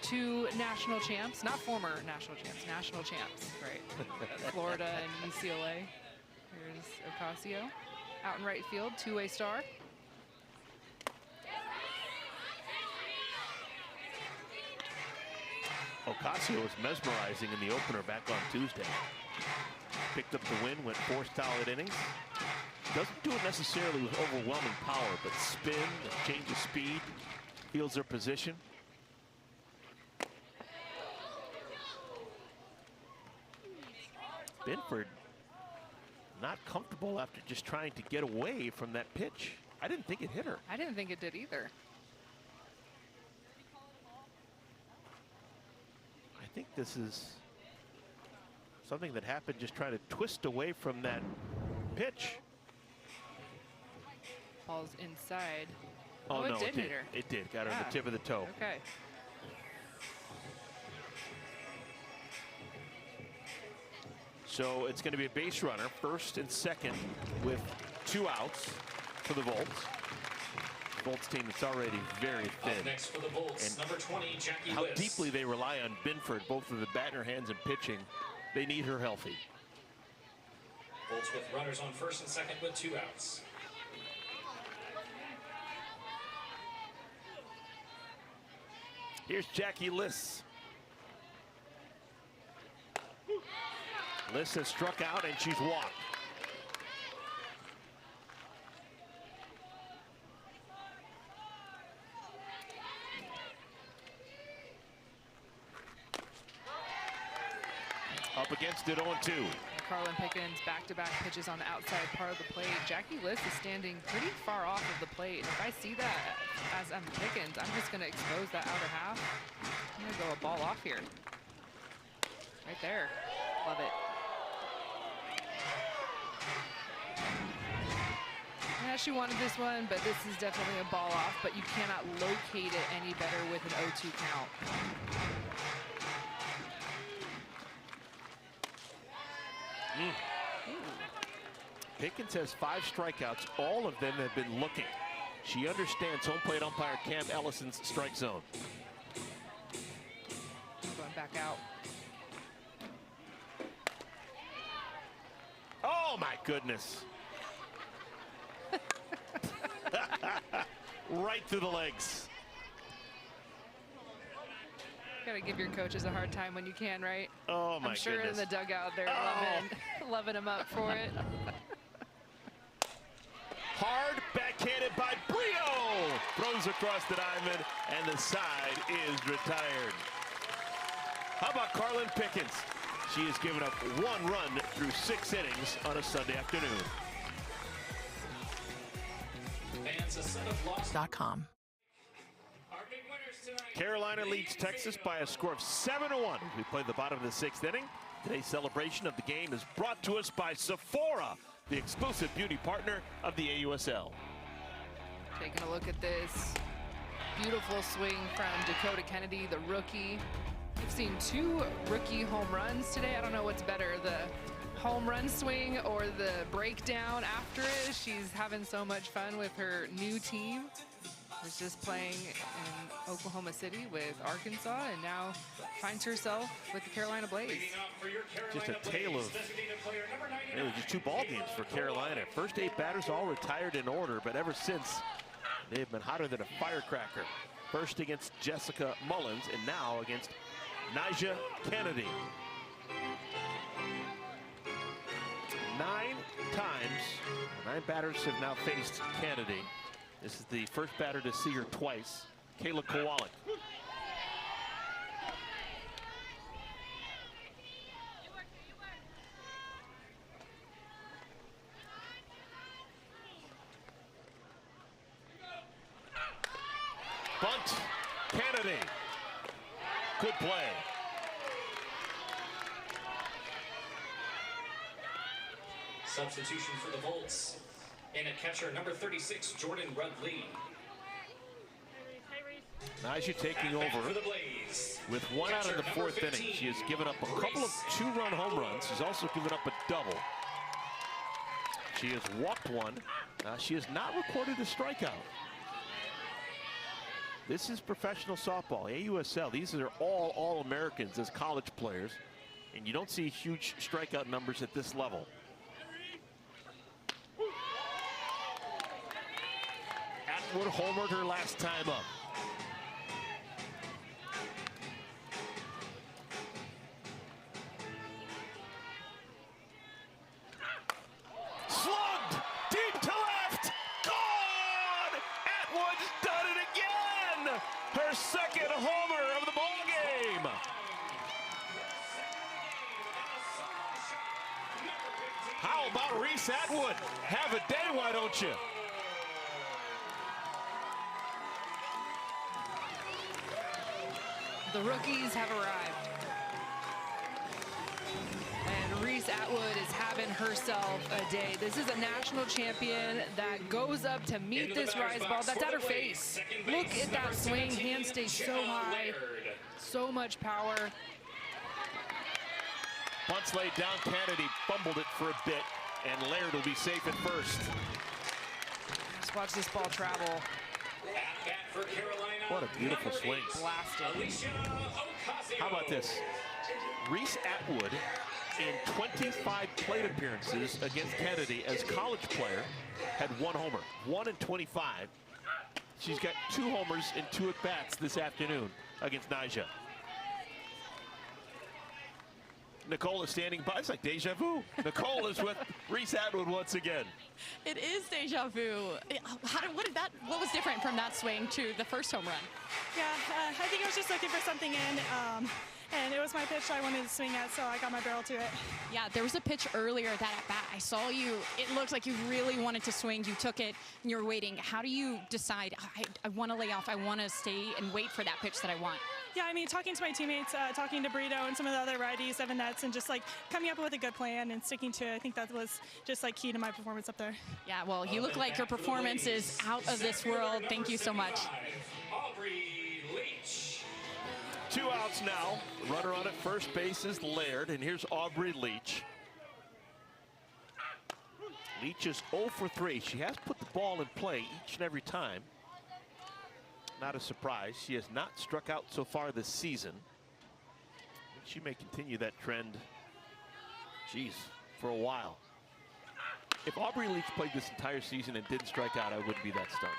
2 national champs, not former national champs, national champs, right? Florida and UCLA. Here's Ocasio out in right field, 2-way star. Ocasio was mesmerizing in the opener back on Tuesday. Picked up the win, went 4 solid innings. Doesn't do it necessarily with overwhelming power, but spin, a change of speed, fields her position. Binford not comfortable after just trying to get away from that pitch. I didn't think it hit her. I didn't think it did either. I think this is something that happened just trying to twist away from that pitch. Ball's inside. Oh, no, it did hit her. It did. Got her on the tip of the toe. Okay. So it's going to be a base runner, first and second, with 2 outs for the Volts. Volts team that's already very thin. Up next for the Volts, and number 20, Jackie how Liss. deeply they rely on Binford, both with the bat in her hands and pitching. They need her healthy. Volts with runners on first and second with 2 outs. Here's Jackie Liss. Liss has struck out and she's walked. Up against it 0-2. Carlin Pickens back-to-back pitches on the outside part of the plate. Jackie Liss is standing pretty far off of the plate. If I see that as I'm Pickens, I'm just going to expose that outer half. I'm going to go a ball off here. Right there. Love it. Yeah, she wanted this one, but this is definitely a ball off, but you cannot locate it any better with an 0-2 count. Pickens has 5 strikeouts. All of them have been looking. She understands home plate umpire Cam Ellison's strike zone. Going back out. Oh my goodness. Right through the legs. Gotta give your coaches a hard time when you can, right? Oh my I'm sure goodness. in the dugout they're loving him up for it. Hard backhanded by Brito. Throws across the diamond and the side is retired. How about Carlin Pickens? She has given up 1 run through 6 innings on a Sunday afternoon. Fans.com. Carolina leads Texas by a score of 7-1. We played the bottom of the 6th inning. Today's celebration of the game is brought to us by Sephora, the exclusive beauty partner of the AUSL. Taking a look at this beautiful swing from Dakota Kennedy, the rookie. We've seen 2 rookie home runs today. I don't know what's better, the home run swing or the breakdown after it. She's having so much fun with her new team. Was just playing in Oklahoma City with Arkansas and now finds herself with the Carolina Blaze. Just a tale of really just 2 ball games for Carolina. First 8 batters all retired in order, but ever since they've been hotter than a firecracker. First against Jessica Mullins and now against Nyjah Kennedy. 9 times, 9 batters have now faced Kennedy. This is the first batter to see her twice, Kayla Kowalik. Bunt, Kennedy. Good play. Substitution for the Volts. And at catcher, number 36, Jordan Rudley. Nyjah taking over with 1 out in the 4th inning. She has given up a couple of 2-run home runs. She's also given up a double. She has walked 1. She has not recorded a strikeout. This is professional softball, AUSL. These are all Americans as college players, and you don't see huge strikeout numbers at this level. Atwood homered her last time up. Slugged deep to left. Gone! Atwood's done it again. Her 2nd homer of the ball game. How about Reese Atwood? Have a day, why don't you? The rookies have arrived. And Reese Atwood is having herself a day. This is a national champion that goes up to meet this rise ball. That's at her face. Look at that swing. Hand stays so high. So much power. Bunts laid down. Kennedy fumbled it for a bit, and Laird will be safe at first. Just watch this ball travel. What a beautiful swing. Blasted. How about this? Reese Atwood, in 25 plate appearances against Kennedy as college player, had 1 homer. 1 in 25. She's got 2 homers and 2 at-bats this afternoon against Nyjah. Nicole is standing by. It's like deja vu. Nicole is with Reese Atwood once again. It is deja vu. What was different from that swing to the first home run? Yeah, I think I was just looking for something in, and it was my pitch I wanted to swing at, so I got my barrel to it. Yeah, there was a pitch earlier that at bat. I saw you. It looked like you really wanted to swing. You took it, and you're waiting. How do you decide, I want to lay off, I want to stay and wait for that pitch that I want? Yeah, I mean, talking to my teammates, talking to Brito and some of the other righties, Evan Nets, and just like coming up with a good plan and sticking to it. I think that was just like key to my performance up there. Yeah, well, you look like your performance is out of this world. Thank you so much. Aubrey Leach. 2 outs now. Runner on at first base is Laird, and here's Aubrey Leach. Leach is 0 for 3. She has put the ball in play each and every time. Not a surprise. She has not struck out so far this season. She may continue that trend, geez, for a while. If Aubrey Leach played this entire season and didn't strike out, I wouldn't be that stunned.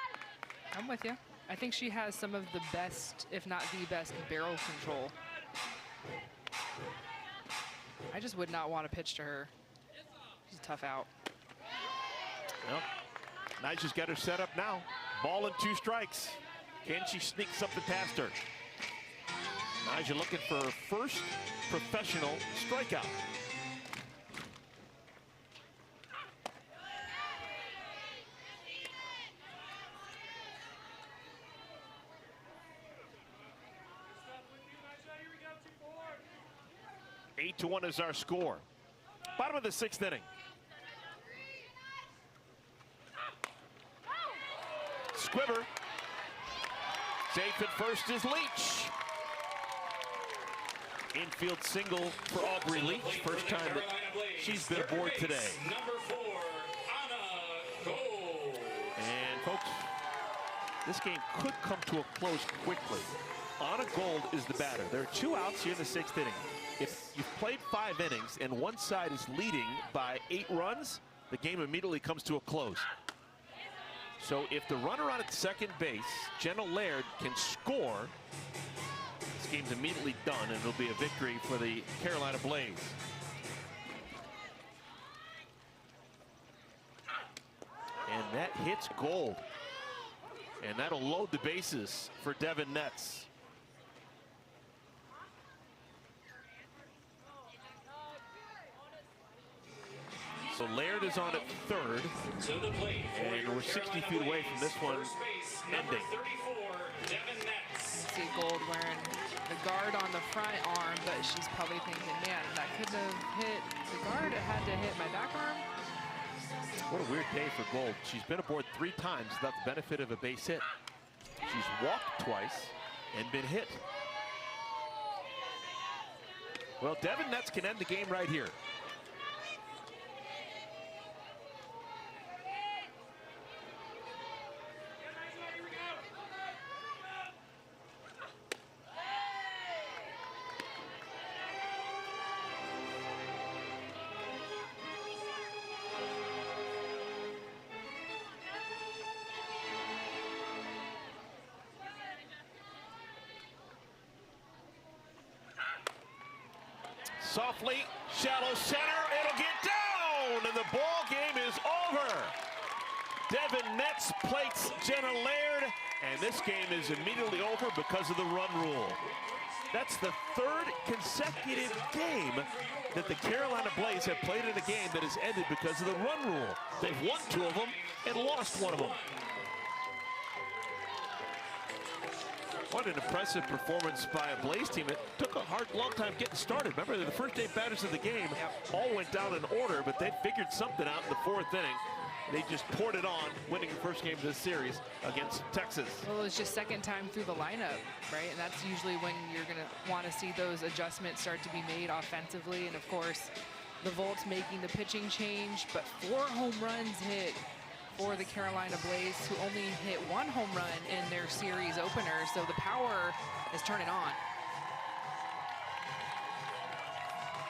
I'm with you. I think she has some of the best, if not the best, barrel control. I just would not want to pitch to her. She's a tough out. Well, Nyjah's got her set up now. Ball and 2 strikes. Can she sneak something past her? Nyjah looking for her first professional strikeout. Eight to 1 is our score. Bottom of the 6th inning. Squibber. Safe at first is Leach. Infield single for Aubrey Leach. First time that she's been aboard today. Number 4, Anna Gold. And folks, this game could come to a close quickly. Anna Gold is the batter. There are 2 outs here in the 6th inning. If you've played 5 innings and one side is leading by 8 runs, the game immediately comes to a close. So if the runner on at second base, Jenna Laird, can score, this game's immediately done, and it'll be a victory for the Carolina Blaze. And that hits Gold. And that'll load the bases for Devin Nets. So Laird is on at third, and we're 60 feet away from this one ending. See Gold wearing the guard on the front arm, but she's probably thinking, man, that could have hit the guard. It had to hit my back arm. What a weird day for Gold. She's been aboard 3 times without the benefit of a base hit. She's walked twice and been hit. Well, Devin Nets can end the game right here. Softly, shallow center, it'll get down, and the ball game is over. Devin Nets plates Jenna Laird, and this game is immediately over because of the run rule. That's the 3rd consecutive game that the Carolina Blaze have played in a game that has ended because of the run rule. They've won 2 of them and lost 1 of them. What an impressive performance by a Blaze team. It took a long time getting started. Remember, the first 8 batters of the game all went down in order, but they figured something out in the 4th inning. They just poured it on, winning the first game of this series against Texas. Well, it's just second time through the lineup, right? And that's usually when you're going to want to see those adjustments start to be made offensively. And of course, the Volts making the pitching change, but 4 home runs hit for the Carolina Blaze, who only hit 1 home run in their series opener. So the power is turning on.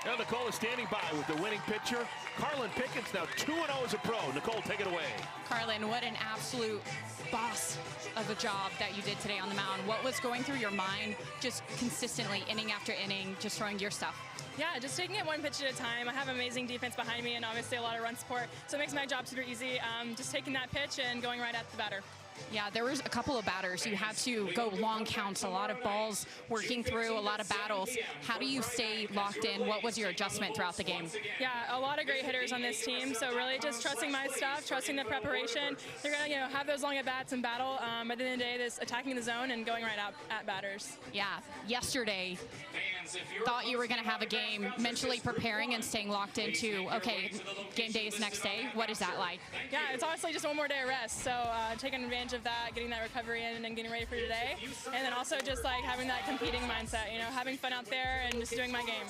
Now Nicole is standing by with the winning pitcher. Carlin Pickens now 2-0 as a pro. Nicole, take it away. Carlin, what an absolute boss of a job that you did today on the mound. What was going through your mind just consistently, inning after inning, just throwing your stuff? Yeah, just taking it one pitch at a time. I have amazing defense behind me and obviously a lot of run support, so it makes my job super easy. Just taking that pitch and going right at the batter. Yeah, there was a couple of batters. You had to go long counts, a lot of balls working through, a lot of battles. How do you stay locked in? What was your adjustment throughout the game? Yeah, a lot of great hitters on this team, so really just trusting my stuff, trusting the preparation. They're going to have those long at-bats and battle. At the end of the day, this attacking the zone and going right out at batters. Yeah, yesterday, thought you were going to have a game, mentally preparing and staying locked into, okay, game day is next day. What is that like? Yeah, it's honestly just one more day of rest, so taking advantage of that, getting that recovery in and getting ready for today. And then also just like having that competing mindset, you know, having fun out there and just doing my game.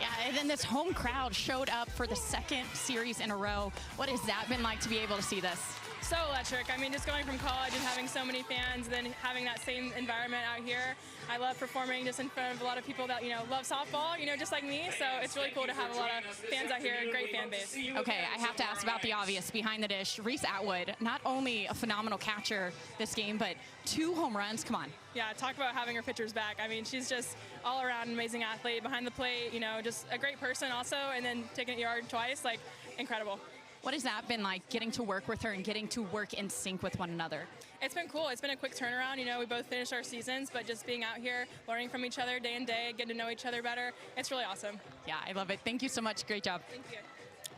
Yeah, and then this home crowd showed up for the 2nd series in a row. What has that been like to be able to see this? So electric. I mean, just going from college and having so many fans, and then having that same environment out here. I love performing just in front of a lot of people that, you know, love softball, you know, just like me. So it's really cool to have a lot of fans out here, great fan base. Okay, I have to ask about the obvious behind the dish. Reese Atwood, not only a phenomenal catcher this game, but 2 home runs. Come on. Yeah, talk about having her pitchers back. I mean, she's just all around an amazing athlete, behind the plate, you know, just a great person also, and then taking it yard twice, like, incredible. What has that been like, getting to work with her and getting to work in sync with one another? It's been cool. It's been a quick turnaround. You know, we both finished our seasons, but just being out here, learning from each other day and day, getting to know each other better, it's really awesome. Yeah, I love it. Thank you so much. Great job. Thank you.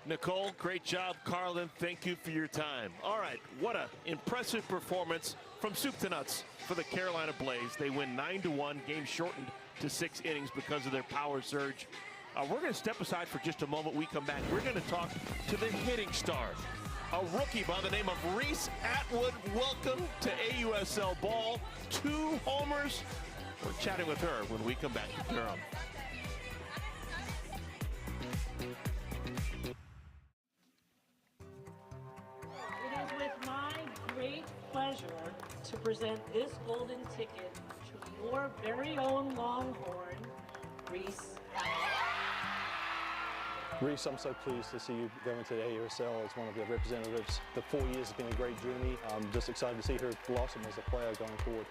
Nicole, great job. Carlin, thank you for your time. All right, what an impressive performance from soup to nuts for the Carolina Blaze. They win 9-1, game shortened to 6 innings because of their power surge. We're going to step aside for just a moment. We come back. We're going to talk to the hitting star, a rookie by the name of Reese Atwood. Welcome to AUSL Ball. 2 homers. We're chatting with her when we come back to Durham. It is with my great pleasure to present this golden ticket to your very own Longhorn, Reese. Reese, I'm so pleased to see you go into the AUSL as one of the representatives. The 4 years has been a great journey. I'm just excited to see her blossom as a player going forward.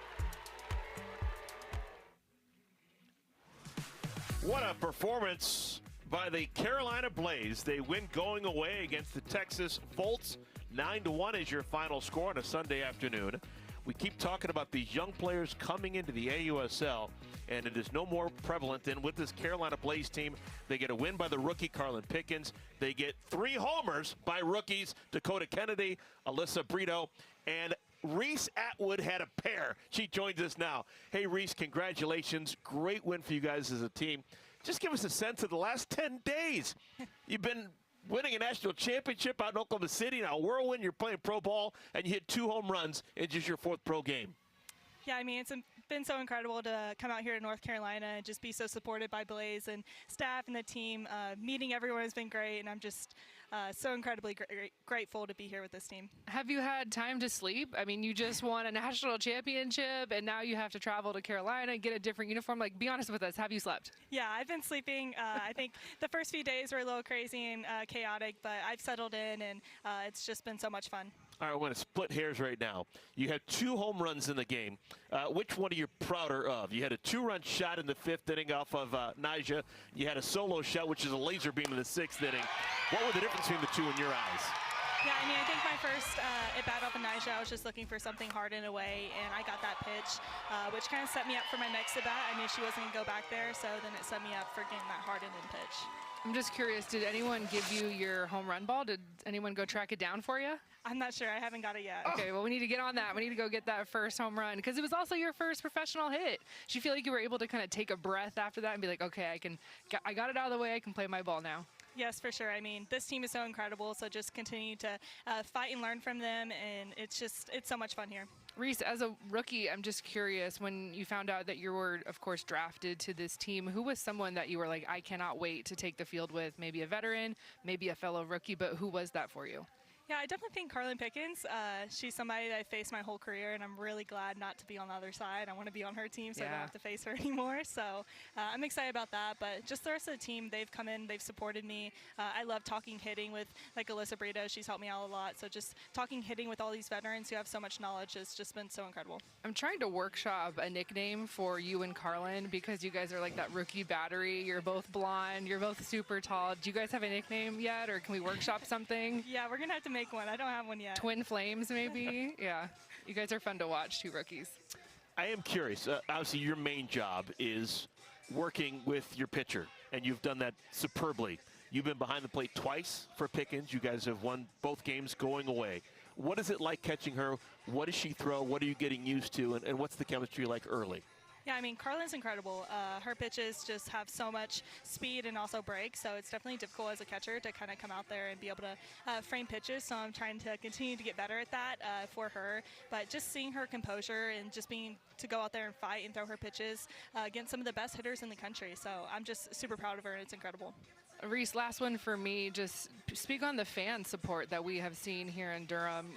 What a performance by the Carolina Blaze. They win going away against the Texas Volts. 9-1 is your final score on a Sunday afternoon. We keep talking about these young players coming into the AUSL, and it is no more prevalent than with this Carolina Blaze team. They get a win by the rookie Carlin Pickens. They get 3 homers by rookies Dakota Kennedy, Alyssa Brito, and Reese Atwood had a pair. She joins us now. Hey, Reese, congratulations. Great win for you guys as a team. Just give us a sense of the last 10 days. You've been winning a national championship out in Oklahoma City. Now, whirlwind, you're playing pro ball, and you hit 2 home runs in just your 4th pro game. Yeah, I mean, it's been so incredible to come out here to North Carolina and just be so supported by Blaze and staff and the team. Meeting everyone has been great, and I'm just so incredibly grateful to be here with this team. Have you had time to sleep? I mean, you just won a national championship, and now you have to travel to Carolina and get a different uniform. Like, be honest with us, have you slept? Yeah, I've been sleeping. I think the first few days were a little crazy and chaotic, but I've settled in, and it's just been so much fun. All right, we're going to split hairs right now. You had 2 home runs in the game. Which one are you prouder of? You had a 2-run shot in the 5th inning off of Naija. You had a solo shot, which is a laser beam in the 6th inning. What were the difference between the 2 in your eyes? Yeah, I mean, I think my first at bat off of Nyjah, I was just looking for something hard and away, and I got that pitch, which kind of set me up for my next at bat. I knew she wasn't going to go back there, so then it set me up for getting that hard and in pitch. I'm just curious, did anyone give you your home run ball? Did anyone go track it down for you? I'm not sure. I haven't got it yet. Okay, well, we need to get on that. We need to go get that first home run because it was also your first professional hit. Do you feel like you were able to kind of take a breath after that and be like, okay, I got it out of the way. I can play my ball now? Yes, for sure. I mean, this team is so incredible, so just continue to fight and learn from them, and it's so much fun here. Reese, as a rookie, I'm just curious, when you found out that you were, of course, drafted to this team, who was someone that you were like, I cannot wait to take the field with? Maybe a veteran, maybe a fellow rookie, but who was that for you? Yeah, I definitely think Carlin Pickens. She's somebody that I faced my whole career, and I'm really glad not to be on the other side. I want to be on her team, so I don't have to face her anymore. So I'm excited about that. But just the rest of the team, they've come in, they've supported me. I love talking hitting with like Alyssa Brito. She's helped me out a lot. So just talking hitting with all these veterans who have so much knowledge has just been so incredible. I'm trying to workshop a nickname for you and Carlin because you guys are like that rookie battery. You're both blonde. You're both super tall. Do you guys have a nickname yet, or can we workshop something? Yeah, we're going to have to make one. I don't have one yet. Twin Flames, maybe? Yeah. You guys are fun to watch, two rookies. I am curious. Obviously, your main job is working with your pitcher, and you've done that superbly. You've been behind the plate twice for Pickens. You guys have won both games going away. What is it like catching her? What does she throw? What are you getting used to? And what's the chemistry like early? Yeah, I mean, Carlin's incredible. Her pitches just have so much speed and also break, so it's definitely difficult as a catcher to kind of come out there and be able to frame pitches. So I'm trying to continue to get better at that for her. But just seeing her composure and just being to go out there and fight and throw her pitches against some of the best hitters in the country. So I'm just super proud of her, and it's incredible. Reese, last one for me. Just speak on the fan support that we have seen here in Durham.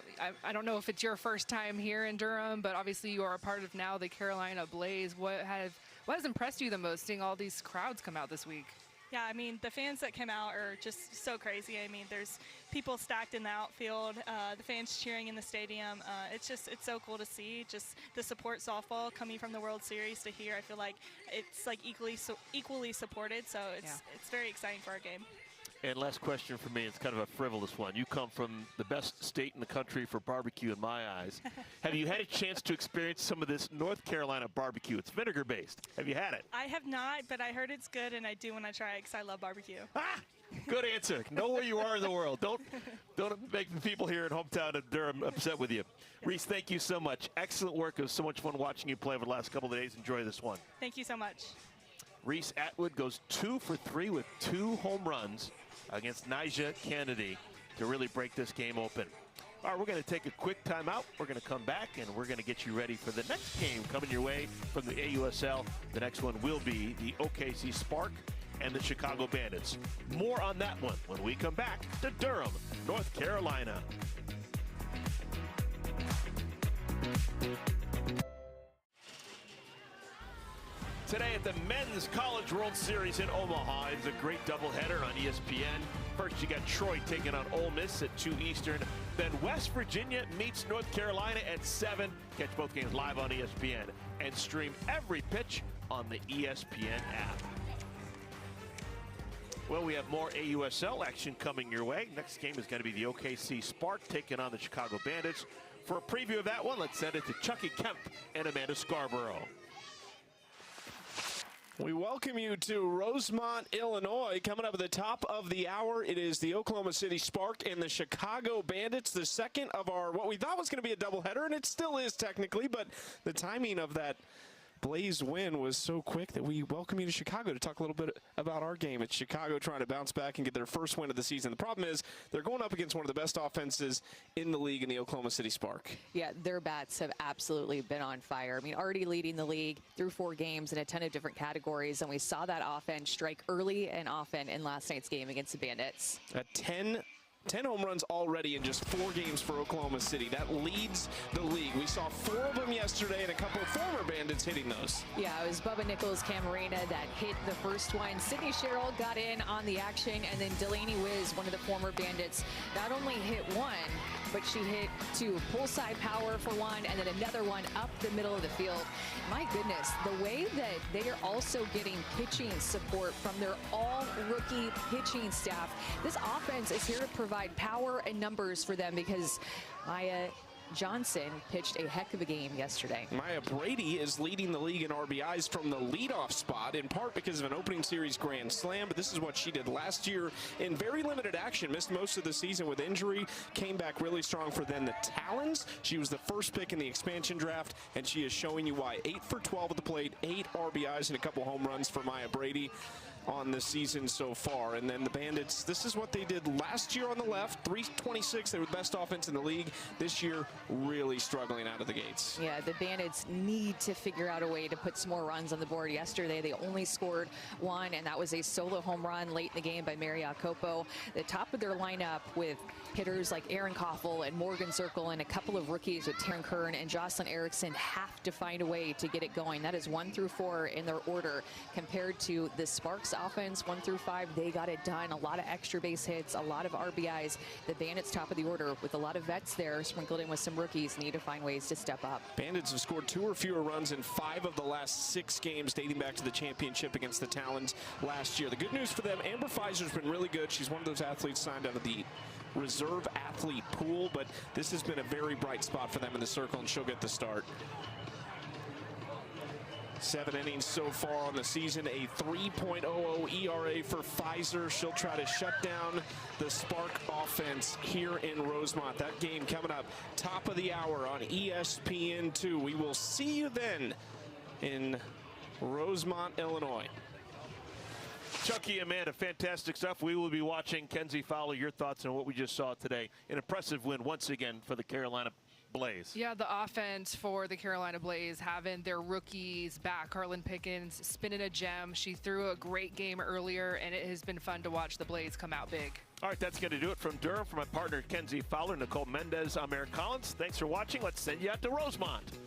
I don't know if it's your first time here in Durham, but obviously you are a part of now the Carolina Blaze. What has impressed you the most, seeing all these crowds come out this week? Yeah, I mean, the fans that came out are just so crazy. I mean, there's people stacked in the outfield, the fans cheering in the stadium. It's so cool to see just the support softball coming from the World Series to here. I feel like it's like equally supported, so it's very exciting for our game. And last question for me, it's kind of a frivolous one. You come from the best state in the country for barbecue in my eyes. Have you had a chance to experience some of this North Carolina barbecue? It's vinegar-based. Have you had it? I have not, but I heard it's good, and I do want to try it because I love barbecue. Ah! Good answer. Know where you are in the world. Don't make the people here in hometown of Durham upset with you. Reese, thank you so much. Excellent work. It was so much fun watching you play over the last couple of days. Enjoy this one. Thank you so much. Reese Atwood goes 2 for 3 with 2 home runs against Nyjah Kennedy to really break this game open. All right, we're going to take a quick timeout. We're going to come back, and we're going to get you ready for the next game coming your way from the AUSL. The next one will be the OKC Spark and the Chicago Bandits. More on that one when we come back to Durham, North Carolina. Today at the Men's College World Series in Omaha, it's a great doubleheader on ESPN. First, you got Troy taking on Ole Miss at 2 Eastern. Then West Virginia meets North Carolina at 7. Catch both games live on ESPN and stream every pitch on the ESPN app. Well, we have more AUSL action coming your way. Next game is going to be the OKC Spark taking on the Chicago Bandits. For a preview of that one, let's send it to Chucky Kemp and Amanda Scarborough. We welcome you to Rosemont, Illinois. Coming up at the top of the hour, it is the Oklahoma City Spark and the Chicago Bandits, the second of our, what we thought was going to be a doubleheader, and it still is technically, but the timing of that Blaze win was so quick that we welcome you to Chicago to talk a little bit about our game. It's Chicago trying to bounce back and get their first win of the season. The problem is they're going up against one of the best offenses in the league in the Oklahoma City Spark. Yeah, their bats have absolutely been on fire. I mean, already leading the league through 4 games in a ton of different categories, and we saw that offense strike early and often in last night's game against the Bandits. 10 home runs already in just 4 games for Oklahoma City. That leads the league. We saw 4 of them yesterday and a couple of former Bandits hitting those. Yeah, it was Bubba Nichols, Camarena that hit the first one. Sydney Sherrill got in on the action, and then Delaney Wiz, one of the former Bandits, not only hit 1, but she hit 2 pull-side power for one, and then another one up the middle of the field. My goodness, the way that they are also getting pitching support from their all-rookie pitching staff. This offense is here to provide power and numbers for them because Maya Johnson pitched a heck of a game yesterday. Maya Brady is leading the league in RBIs from the leadoff spot, in part because of an opening series grand slam, but this is what she did last year in very limited action. Missed most of the season with injury, came back really strong for then the Talons. She was the first pick in the expansion draft, and she is showing you why. 8 for 12 at the plate, 8 RBIs and a couple home runs for Maya Brady on the season so far. And then the Bandits, this is what they did last year on the left, 326. They were the best offense in the league. This year, really struggling out of the gates. Yeah, the Bandits need to figure out a way to put some more runs on the board. Yesterday, they only scored 1, and that was a solo home run late in the game by Mary Jacopo. The top of their lineup with hitters like Aaron Koffel and Morgan Circle and a couple of rookies with Taryn Kern and Jocelyn Erickson have to find a way to get it going. That is 1 through 4 in their order compared to the Sparks offense 1 through 5. They got it done. A lot of extra base hits, a lot of RBIs. The Bandits top of the order with a lot of vets there sprinkled in with some rookies need to find ways to step up. Bandits have scored 2 or fewer runs in 5 of the last 6 games dating back to the championship against the Talons last year. The good news for them, Amber Pfizer's been really good. She's one of those athletes signed out of the reserve athlete pool, but this has been a very bright spot for them in the circle, and she'll get the start. 7 innings so far on the season, a 3.00 ERA for Pfizer. She'll try to shut down the Spark offense here in Rosemont. That game coming up top of the hour on ESPN2. We will see you then in Rosemont, Illinois. Chucky, Amanda, fantastic stuff. We will be watching. Kenzie Fowler, your thoughts on what we just saw today. An impressive win once again for the Carolina Blaze. Yeah, the offense for the Carolina Blaze having their rookies back. Carlin Pickens spinning a gem. She threw a great game earlier, and it has been fun to watch the Blaze come out big. All right, that's going to do it from Durham. For my partner, Kenzie Fowler, Nicole Mendez, I'm Eric Collins. Thanks for watching. Let's send you out to Rosemont.